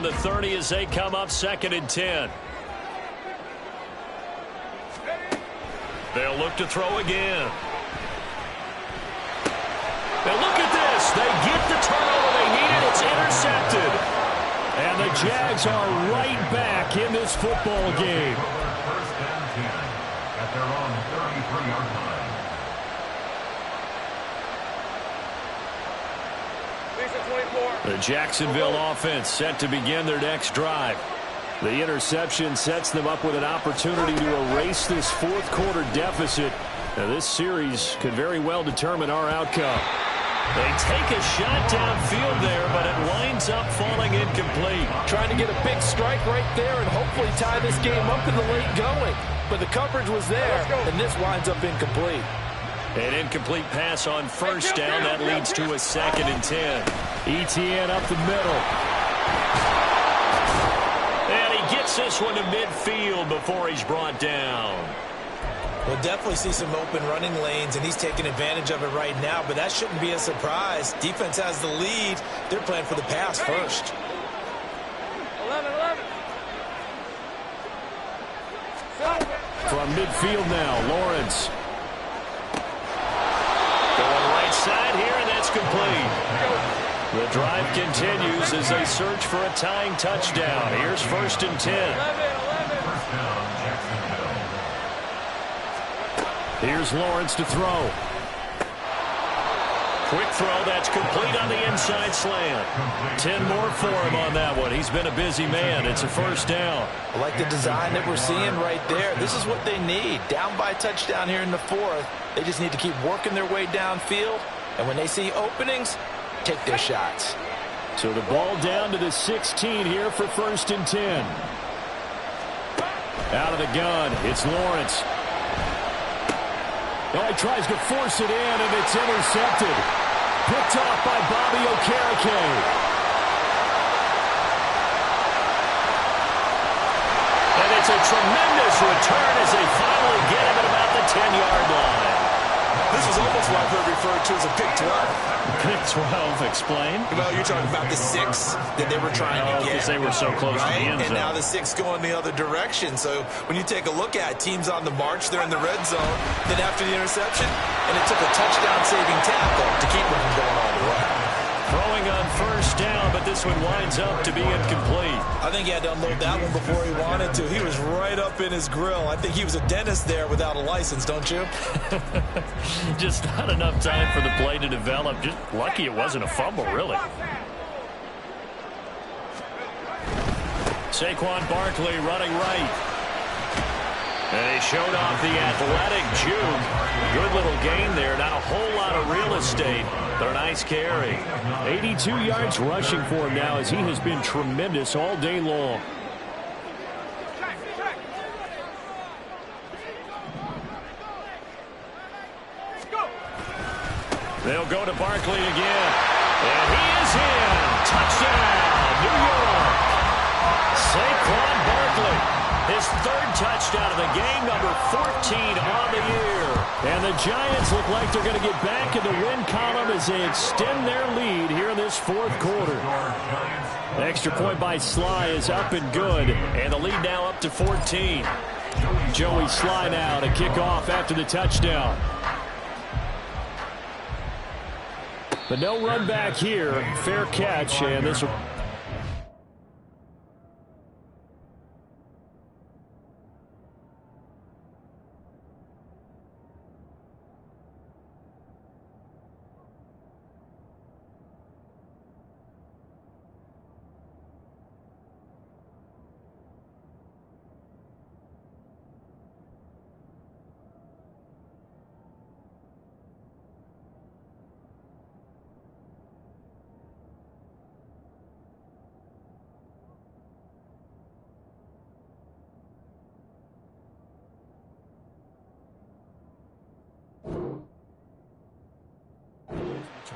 around the 30 as they come up 2nd and 10. They'll look to throw again. Now look at this. They get the turnover they needed. It's intercepted. And the Jags are right back in this football game. First and 10 at their own 33-yard line. The Jacksonville offense set to begin their next drive. The interception sets them up with an opportunity to erase this fourth quarter deficit. Now, this series could very well determine our outcome. They take a shot downfield there, but it winds up falling incomplete. Trying to get a big strike right there and hopefully tie this game up in the late going. But the coverage was there, and this winds up incomplete. An incomplete pass on first down. That leads to a 2nd and 10. ETN up the middle. And he gets this one to midfield before he's brought down. We'll definitely see some open running lanes, and he's taking advantage of it right now, but that shouldn't be a surprise. Defense has the lead. They're playing for the pass first. 11. From midfield now, Lawrence. Going right side here, and that's complete. The drive continues as they search for a tying touchdown. Here's 1st and 10. First down, Jacksonville. Here's Lawrence to throw. Quick throw, that's complete on the inside slant. 10 more for him on that one. He's been a busy man. It's a first down. I like the design that we're seeing right there. This is what they need. Down by a touchdown here in the fourth. They just need to keep working their way downfield. And when they see openings, take their shots. So the ball down to the 16 here for 1st and 10. Out of the gun, it's Lawrence. Oh, he tries to force it in, and it's intercepted. Picked off by Bobby Okereke. And it's a tremendous return as they finally get him at about the 10-yard line. This is almost what I've heard referred to as a pick 12. Pick 12, explain. Well, you're talking about the 6 that they were trying to get. Because they were so close to the end zone. And now the 6 going the other direction. So when you take a look at teams on the march, they're in the red zone. Then after the interception, and it took a touchdown-saving tackle to keep them from going all the way. Throwing on first down, but this one winds up to be incomplete. I think he had to unload that one before he wanted to. He was right up in his grill. I think he was a dentist there without a license, don't you? Just not enough time for the play to develop. Just lucky it wasn't a fumble, really. Saquon Barkley running right. And he showed off the athletic juke. Good little gain there. Not a whole lot of real estate, but a nice carry. 82 yards rushing for him now as he has been tremendous all day long. They'll go to Barkley again. And he is in. Touchdown, New York. Saquon Barkley. His 3rd touchdown of the game, number 14 on the year. And the Giants look like they're going to get back in the win column as they extend their lead here in this 4th quarter. Extra point by Sly is up and good. And the lead now up to 14. Joey Sly now to kick off after the touchdown. But no run back here. Fair catch, and this will...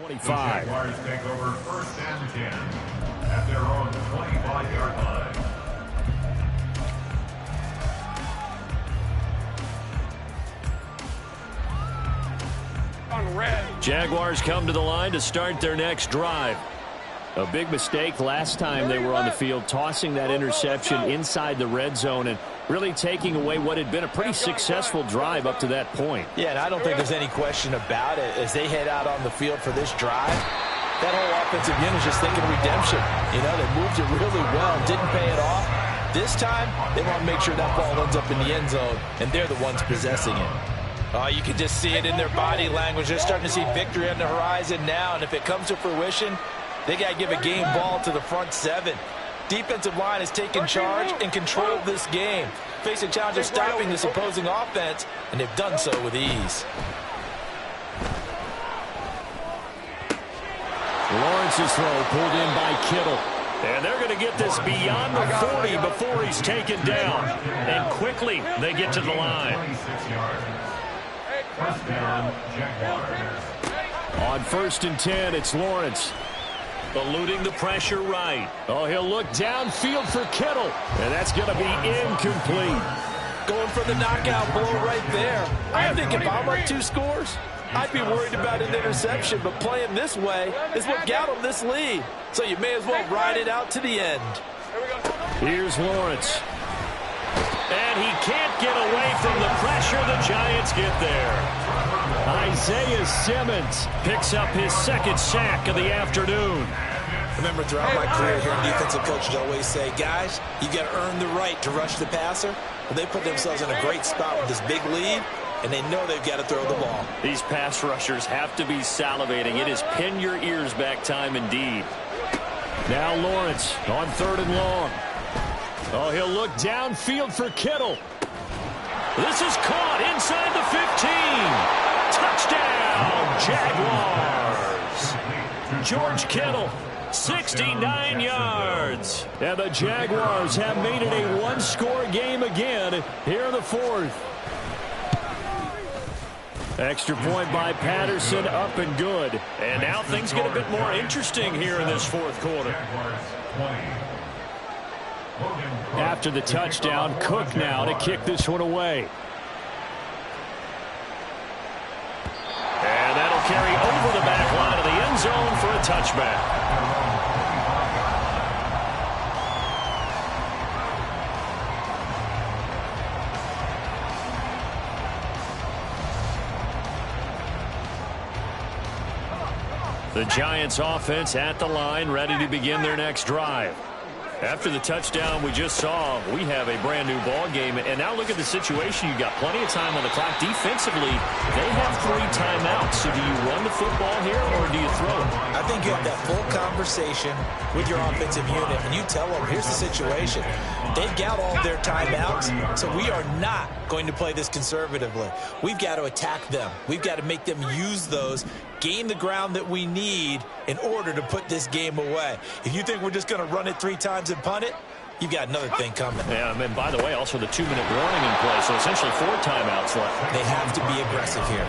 The Jaguars take over 1st and 10 at their own 25-yard line. Jaguars come to the line to start their next drive. A big mistake last time they were on the field, tossing that interception inside the red zone and really taking away what had been a pretty successful drive up to that point. Yeah, and I don't think there's any question about it. As they head out on the field for this drive, that whole offensive unit is just thinking redemption. You know, they moved it really well, didn't pay it off. This time, they want to make sure that ball ends up in the end zone, and they're the ones possessing it. Oh, you can just see it in their body language. They're starting to see victory on the horizon now, and if it comes to fruition, they got to give a game ball to the front seven. Defensive line has taken charge and controlled this game, facing challenge of stopping this opposing offense, and they've done so with ease. Lawrence's throw pulled in by Kittle. And they're going to get this beyond the 40 before he's taken down. And quickly, they get to the line. First down, Jaguars. On 1st and 10, it's Lawrence. Eluding the pressure right. Oh, he'll look downfield for Kittle. And that's going to be incomplete. Going for the knockout blow right there. I think if I'm up 2 scores, I'd be worried about an interception, but playing this way is what got them this lead. So you may as well ride it out to the end. Here's Lawrence. And he can't get away from the pressure. The Giants get there. Isaiah Simmons picks up his 2nd sack of the afternoon. Remember, throughout my career here, defensive coaches always say, guys, you got to earn the right to rush the passer. Well, they put themselves in a great spot with this big lead, and they know they've got to throw the ball. These pass rushers have to be salivating. It is pin your ears back time indeed. Now Lawrence on 3rd and long. Oh, he'll look downfield for Kittle. This is caught inside the 15. Touchdown, Jaguars. George Kittle, 69 yards. And the Jaguars have made it a 1-score game again here in the 4th. Extra point by Patterson, up and good. And now things get a bit more interesting here in this 4th quarter. After the touchdown, Cook now to kick this one away. And that'll carry over the back line of the end zone for a touchback. The Giants offense at the line, ready to begin their next drive. After the touchdown we just saw, we have a brand new ball game. And now look at the situation. You've got plenty of time on the clock. Defensively, they have 3 timeouts. So do you run the football here or do you throw it? I think you have that full conversation with your offensive unit, and you tell them, here's the situation. They've got all their timeouts, so we are not going to play this conservatively. We've got to attack them. We've got to make them use those, gain the ground that we need in order to put this game away. If you think we're just going to run it 3 times and punt it, you've got another thing coming. Yeah, and by the way, also the 2-minute warning in play, so essentially 4 timeouts left. They have to be aggressive here.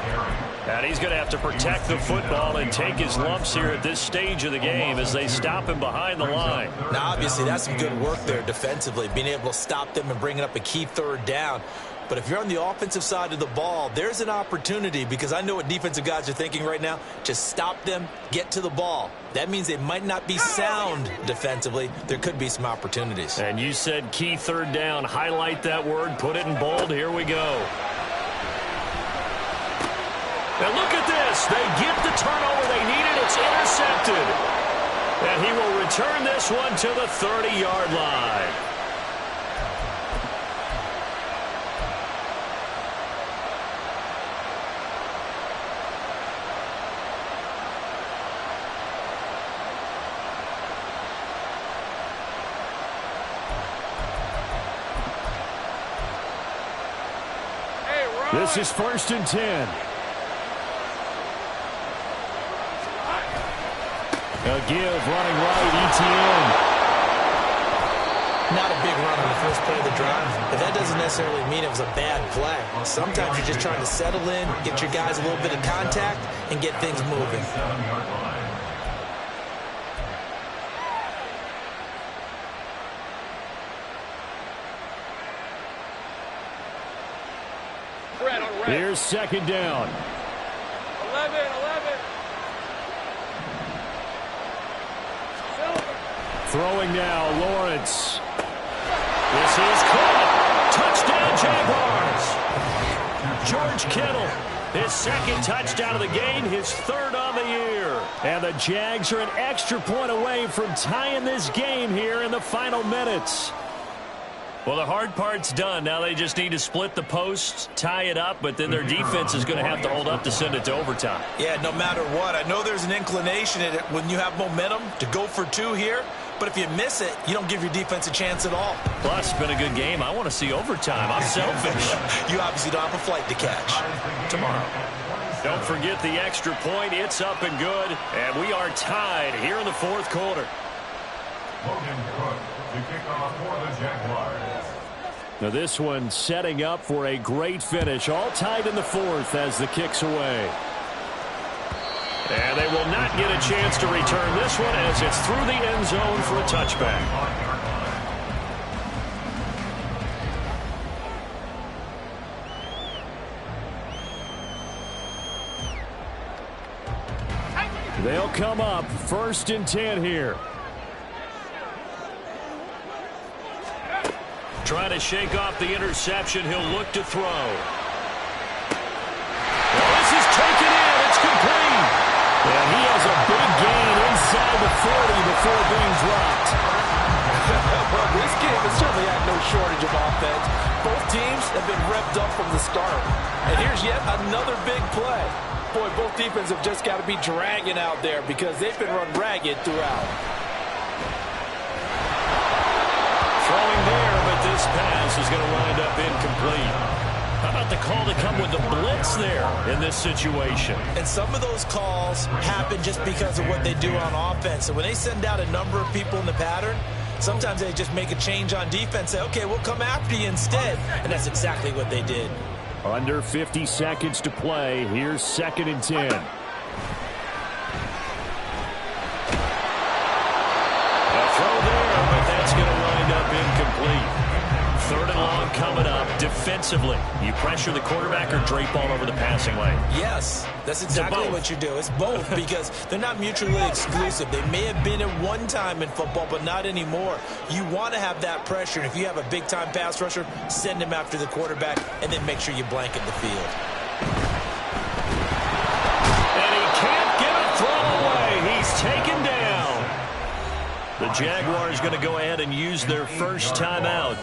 And he's going to have to protect the football and take his lumps here at this stage of the game as they stop him behind the line. Now, obviously, that's some good work there defensively, being able to stop them and bringing up a key 3rd down. But if you're on the offensive side of the ball, there's an opportunity, because I know what defensive guys are thinking right now. Just stop them, get to the ball. That means they might not be sound defensively. There could be some opportunities. And you said key 3rd down. Highlight that word, put it in bold. Here we go. Now look at this. They get the turnover they needed. It's intercepted. And he will return this one to the 30-yard line. This is 1st and 10. A give, running right, ETN. Not a big run on the first play of the drive, but that doesn't necessarily mean it was a bad play. Sometimes you're just trying to settle in, get your guys a little bit of contact, and get things moving. Here's 2nd down. 11. Throwing now, Lawrence. This is caught. Touchdown, Jaguars. George Kittle, his second touchdown of the game, his third on the year. And the Jags are an extra point away from tying this game here in the final minutes. Well, the hard part's done. Now they just need to split the posts, tie it up, but then their defense is going to have to hold up to send it to overtime. Yeah, no matter what. I know there's an inclination in it when you have momentum to go for two here, but if you miss it, you don't give your defense a chance at all. Plus, it's been a good game. I want to see overtime. I'm selfish. You obviously don't have a flight to catch. Tomorrow. Don't forget the extra point. It's up and good, and we are tied here in the fourth quarter. Logan Cook to kick off for the Jaguars. Now this one setting up for a great finish. All tied in the fourth as the kick's away. And they will not get a chance to return this one as it's through the end zone for a touchback. They'll come up 1st and 10 here. Trying to shake off the interception. He'll look to throw. Well, this is taken in. It's complete. And he has a big gain inside the 40 before being dropped. Well, this game has certainly had no shortage of offense. Both teams have been revved up from the start. And here's yet another big play. Boy, both defenses have just got to be dragging out there because they've been run ragged throughout. Throwing there, but this pass is going to wind up incomplete. How about the call to come with the blitz there in this situation? And some of those calls happen just because of what they do on offense. And when they send out a number of people in the pattern, sometimes they just make a change on defense, say, okay, we'll come after you instead. And that's exactly what they did. Under 50 seconds to play. Here's 2nd and 10. Incomplete. 3rd and long coming up. Defensively, you pressure the quarterback or drape all over the passing lane? Yes, that's exactly what you do. It's both because they're not mutually exclusive. They may have been at one time in football, but not anymore. You want to have that pressure. And if you have a big-time pass rusher, send him after the quarterback and then make sure you blanket the field. And he can't get a throw away. He's taken down. The Jaguars going to go ahead and use their first timeout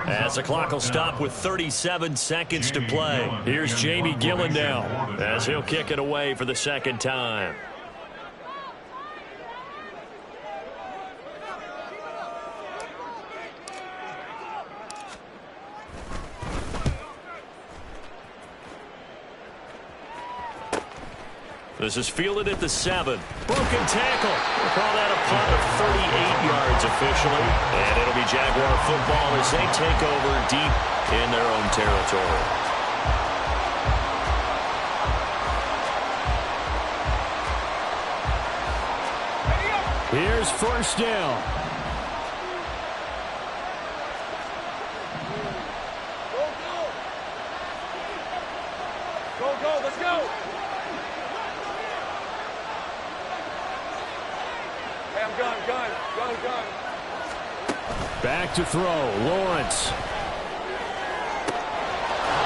as the clock will stop with 37 seconds to play. Here's Jamie Gillen now as he'll kick it away for the second time. This is fielded at the 7. Broken tackle. We'll call that a punt of 38 yards officially. And it'll be Jaguar football as they take over deep in their own territory. Here's 1st down. Go, go, let's go. Gun. Back to throw. Lawrence.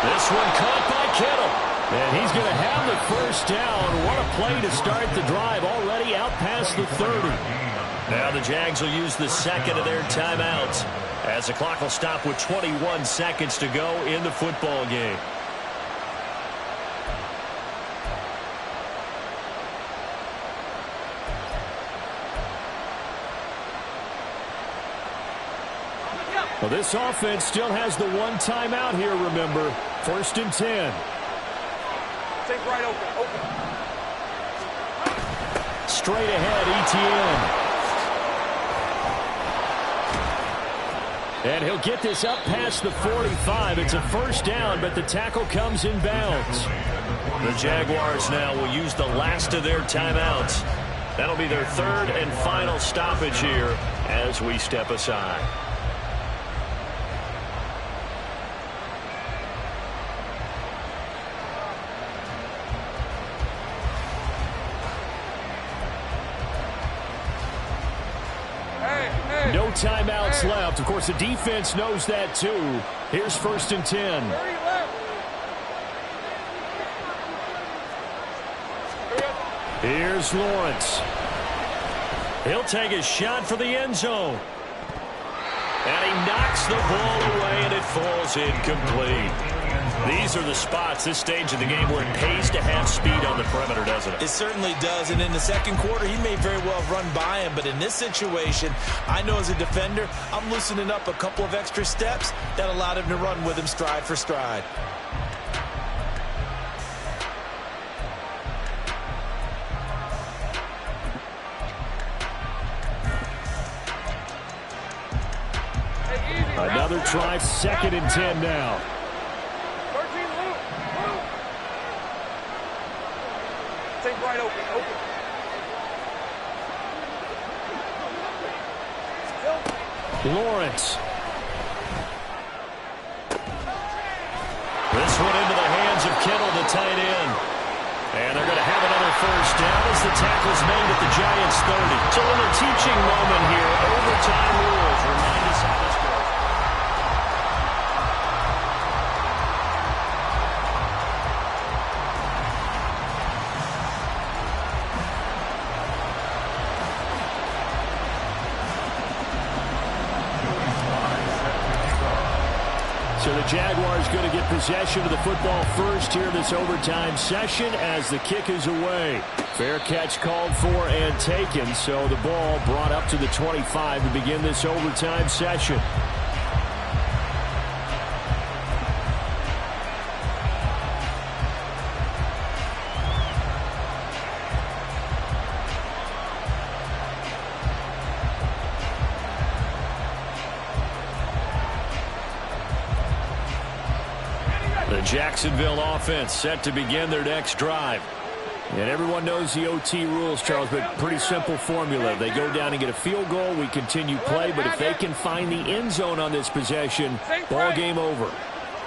This one caught by Kittle. And he's going to have the 1st down. What a play to start the drive. Already out past the 30. Now the Jags will use the 2nd of their timeouts as the clock will stop with 21 seconds to go in the football game. Well, this offense still has the one timeout here, remember. 1st and 10. Take right open. Straight ahead, ETN. And he'll get this up past the 45. It's a 1st down, but the tackle comes in bounds. The Jaguars now will use the last of their timeouts. That'll be their 3rd and final stoppage here as we step aside. Hey. timeouts left. Of course, the defense knows that too. Here's 1st and 10. Here's Lawrence. He'll take a shot for the end zone. And he knocks the ball away, and it falls incomplete. These are the spots, this stage of the game, where it pays to have speed on the perimeter, doesn't it? It certainly does, and in the second quarter, he may very well run by him, but in this situation, I know as a defender, I'm loosening up a couple of extra steps that allowed him to run with him stride for stride. Another try, 2nd and 10 now. Take right open. Lawrence. This one into the hands of Kittle, the tight end. And they're going to have another 1st down as the tackle's made at the Giants' 30. So a little teaching moment here. Overtime rules. Remind us how this goes. So the Jaguars going to get possession of the football first here in this overtime session as the kick is away. Fair catch called for and taken, so the ball brought up to the 25 to begin this overtime session. The Jacksonville offense set to begin their next drive. And everyone knows the OT rules, Charles, but pretty simple formula. They go down and get a field goal, we continue play, but if they can find the end zone on this possession, ball game over.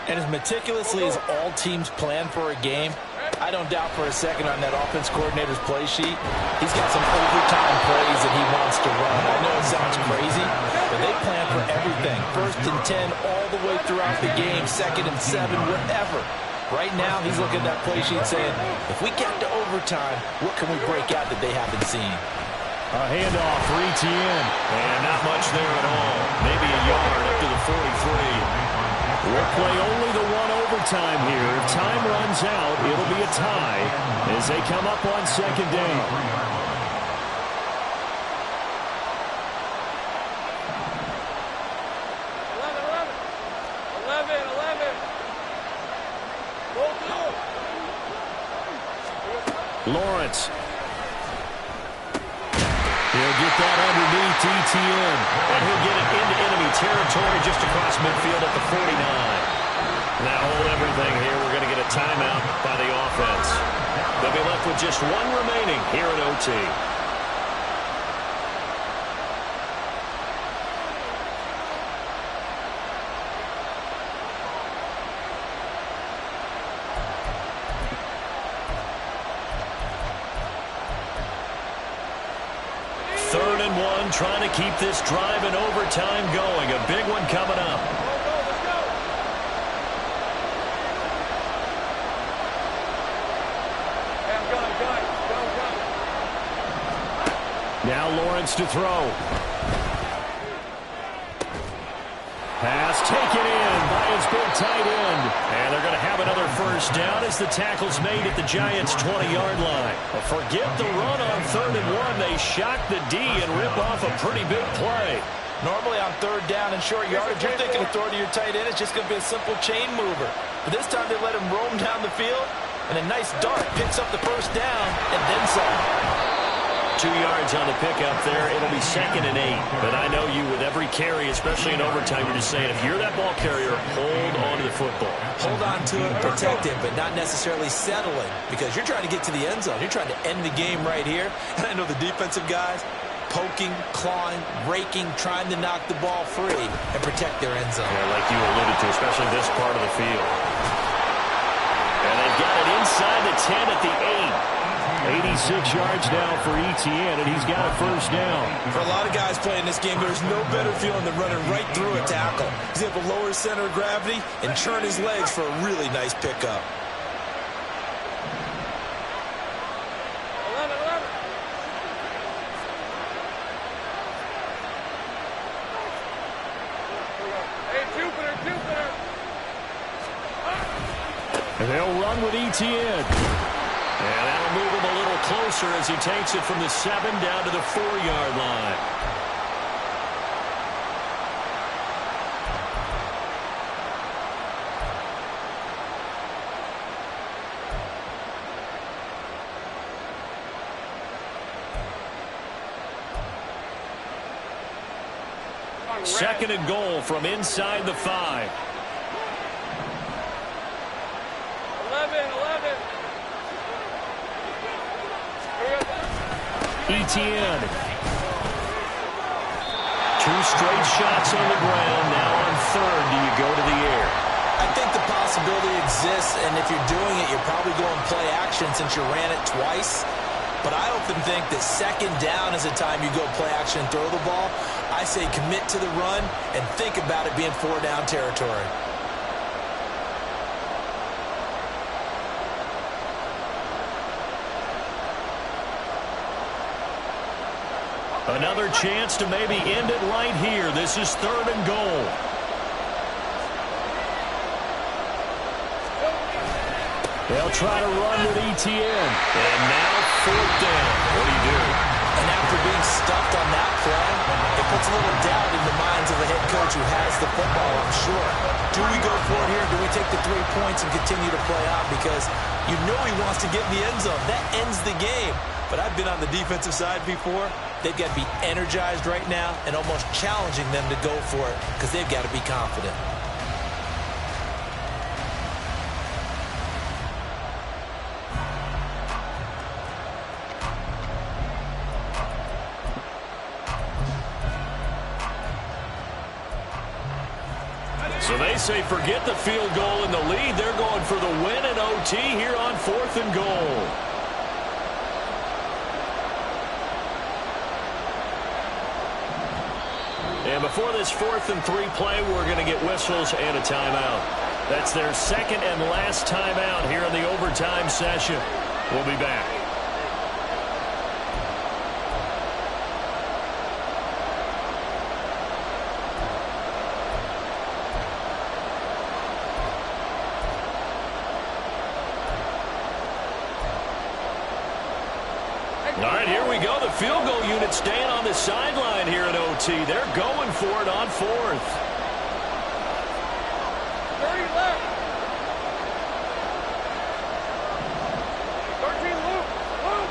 And as meticulously as all teams plan for a game, I don't doubt for a second on that offense coordinator's play sheet, he's got some overtime plays that he wants to run. I know it sounds crazy, but they plan for everything. 1st and 10 all the way throughout the game, 2nd and 7, whatever. Right now, he's looking at that play sheet saying, if we get to overtime, what can we break out that they haven't seen? A handoff for Etienne. And not much there at all. Maybe a yard up to the 43. We'll play only the one overtime here. If time runs out, it'll be a tie as they come up on 2nd down. Lawrence. He'll get that underneath Etienne. And he'll get it into enemy territory just across midfield at the 49. Now hold everything here. We're going to get a timeout by the offense. They'll be left with just one remaining here in OT. Trying to keep this drive in overtime going. A big one coming up. Now Lawrence to throw. Pass taken in by his big tight end. And they're going to have another 1st down as the tackle's made at the Giants' 20-yard line. But forget the run on 3rd and 1. They shock the D and rip off a pretty big play. Normally on 3rd down and short yardage, you're thinking of throwing to your tight end. It's just going to be a simple chain mover. But this time they let him roam down the field, and a nice dart picks up the 1st down and then some. 2 yards on the pickup there. It'll be 2nd and 8. But I know you with every carry, especially in overtime, you're just saying, if you're that ball carrier, hold on to the football. Hold on to it, protect it, but not necessarily settling, because you're trying to get to the end zone. You're trying to end the game right here. And I know the defensive guys poking, clawing, raking, trying to knock the ball free and protect their end zone. Yeah, like you alluded to, especially this part of the field. And they've got it inside the 10 at the 8. 86 yards now for ETN, and he's got a first down. For a lot of guys playing this game, there's no better feeling than running right through a tackle. He's able to lower his center of gravity and turn his legs for a really nice pickup. 11, 11. Hey, Jupiter, Jupiter. And they'll run with ETN. And that'll move him a little closer as he takes it from the 7 down to the 4-yard line. Second and goal from inside the 5. 11, 11. ETN. 2 straight shots on the ground. Now on 3rd, do you go to the air? I think the possibility exists, and if you're doing it, you're probably going play action since you ran it twice. But I often think that 2nd down is the time you go play action and throw the ball. I say commit to the run and think about it being 4-down territory. Another chance to maybe end it right here. This is 3rd and goal. They'll try to run with ETN. And now 4th down. What do you do? And after being stuffed on that play, it puts a little doubt in the minds of the head coach who has the football, I'm sure. Do we go for it here? Do we take the 3 points and continue to play out? Because you know he wants to get in the end zone. That ends the game. But I've been on the defensive side before. They've got to be energized right now and almost challenging them to go for it because they've got to be confident. So they say forget the field goal in the lead. They're going for the win in OT here on 4th and goal. And before this 4th and 3 play, we're going to get whistles and a timeout. That's their 2nd and last timeout here in the overtime session. We'll be back. All right, here we go. The field goal unit staying on the sideline here at OT. They're going for it on 4th. 30 left. 13 loop. Loop.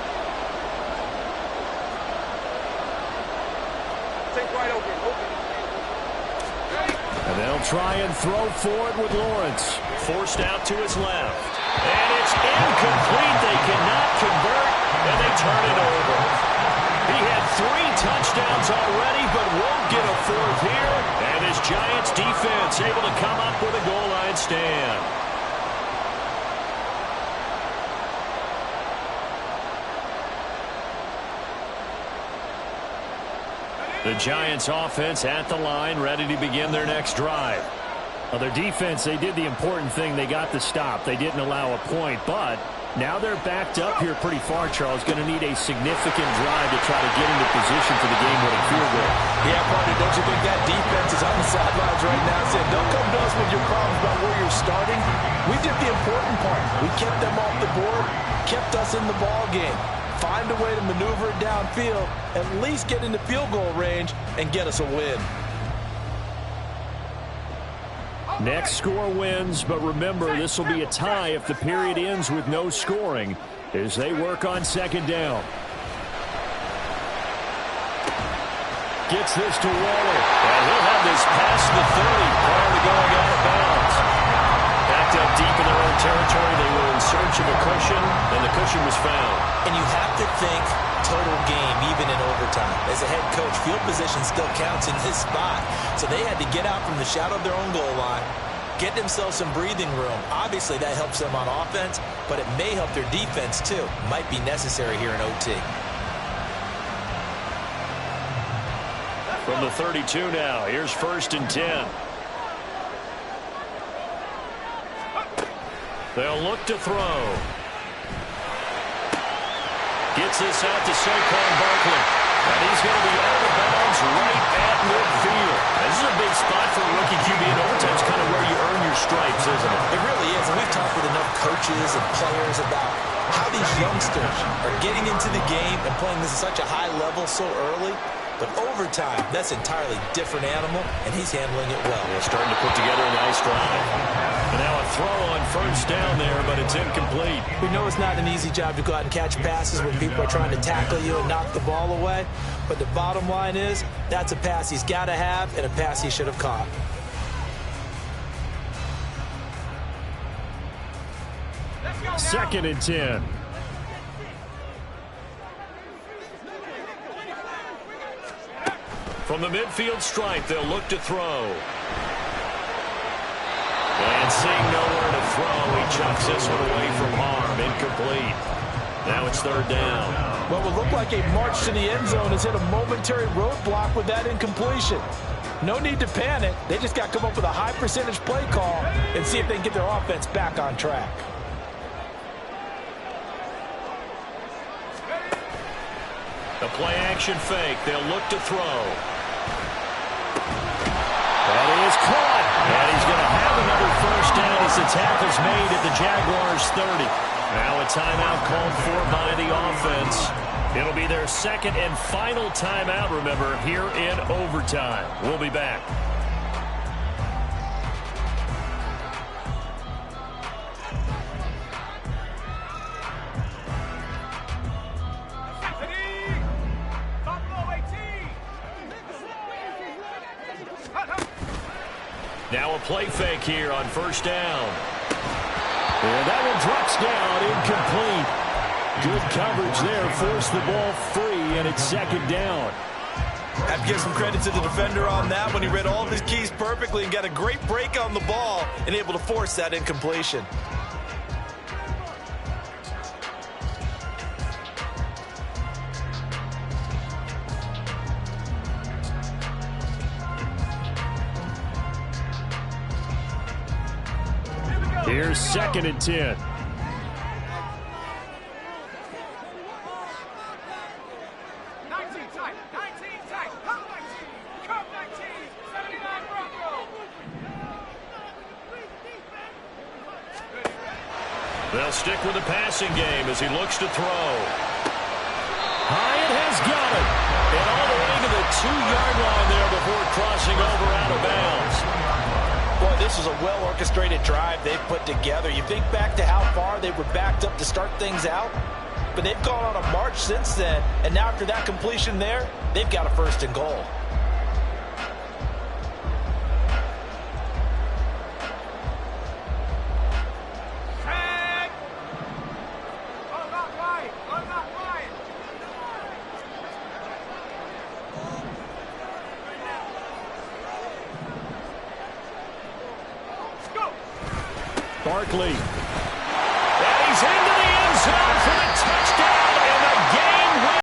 Take right open. Open. And they'll try and throw for it with Lawrence. Forced out to his left. And it's incomplete. They cannot convert, and they turn it over. He had 3 touchdowns already, but won't get a 4th here. And his Giants defense able to come up with a goal line stand. The Giants offense at the line, ready to begin their next drive. Well, their defense, they did the important thing. They got the stop. They didn't allow a point, but now they're backed up here pretty far, Charles. Going to need a significant drive to try to get into position for the game-winning field goal. Yeah, partner, don't you think that defense is on the sidelines right now saying, don't come to us with your problems about where you're starting. We did the important part. We kept them off the board, kept us in the ball game. Find a way to maneuver it downfield, at least get into field goal range, and get us a win. Next score wins, but remember, this will be a tie if the period ends with no scoring as they work on 2nd down. Gets this to Waller, and he'll have this past the 30 prior to going out of bounds. Backed up deep in their own territory, they were in search of a cushion, and the cushion was found. And you have to think total game, even in overtime. As a head coach, field position still counts in his spot. So they had to get out from the shadow of their own goal line, getting themselves some breathing room. Obviously, that helps them on offense, but it may help their defense, too. Might be necessary here in OT. From the 32 now, here's 1st and 10. They'll look to throw. Gets this out to Saquon Barkley. And he's going to be out of bounds right at midfield. This is a big spot for a rookie QB in overtime. It's kind of where you earn your stripes, isn't it? It really is. And we've talked with enough coaches and players about how these youngsters are getting into the game and playing this at such a high level so early. But overtime, that's an entirely different animal, and he's handling it well. Yeah, starting to put together a nice drive. And now a throw on 1st down there, but it's incomplete. We know it's not an easy job to go out and catch passes when people are trying to tackle you and knock the ball away. But the bottom line is, that's a pass he's got to have and a pass he should have caught. Second and 10. From the midfield stripe, they'll look to throw. And seeing nowhere to throw, he chucks this one away from harm. Incomplete. Now it's 3rd down. What would look like a march to the end zone has hit a momentary roadblock with that incompletion. No need to panic. They just got to come up with a high percentage play call and see if they can get their offense back on track. The play action fake. They'll look to throw. That is caught. And he's going to have another 1st down as the tackle's made at the Jaguars' 30. Now a timeout called for by the offense. It'll be their 2nd and final timeout, remember, here in overtime. We'll be back. Now a play fake here on 1st down. And that one drops down, incomplete. Good coverage there, forced the ball free, and it's 2nd down. I have to give some credit to the defender on that when he read all of his keys perfectly and got a great break on the ball and able to force that incompletion. Here's 2nd and 10. They'll stick with the passing game as he looks to throw. Hyatt has got it. And all the way to the 2-yard line there before crossing over out of bounds. Boy, this is a well-orchestrated drive they've put together. You think back to how far they were backed up to start things out, but they've gone on a march since then, and now after that completion there, they've got a 1st and goal. Barkley. And he's into the end zone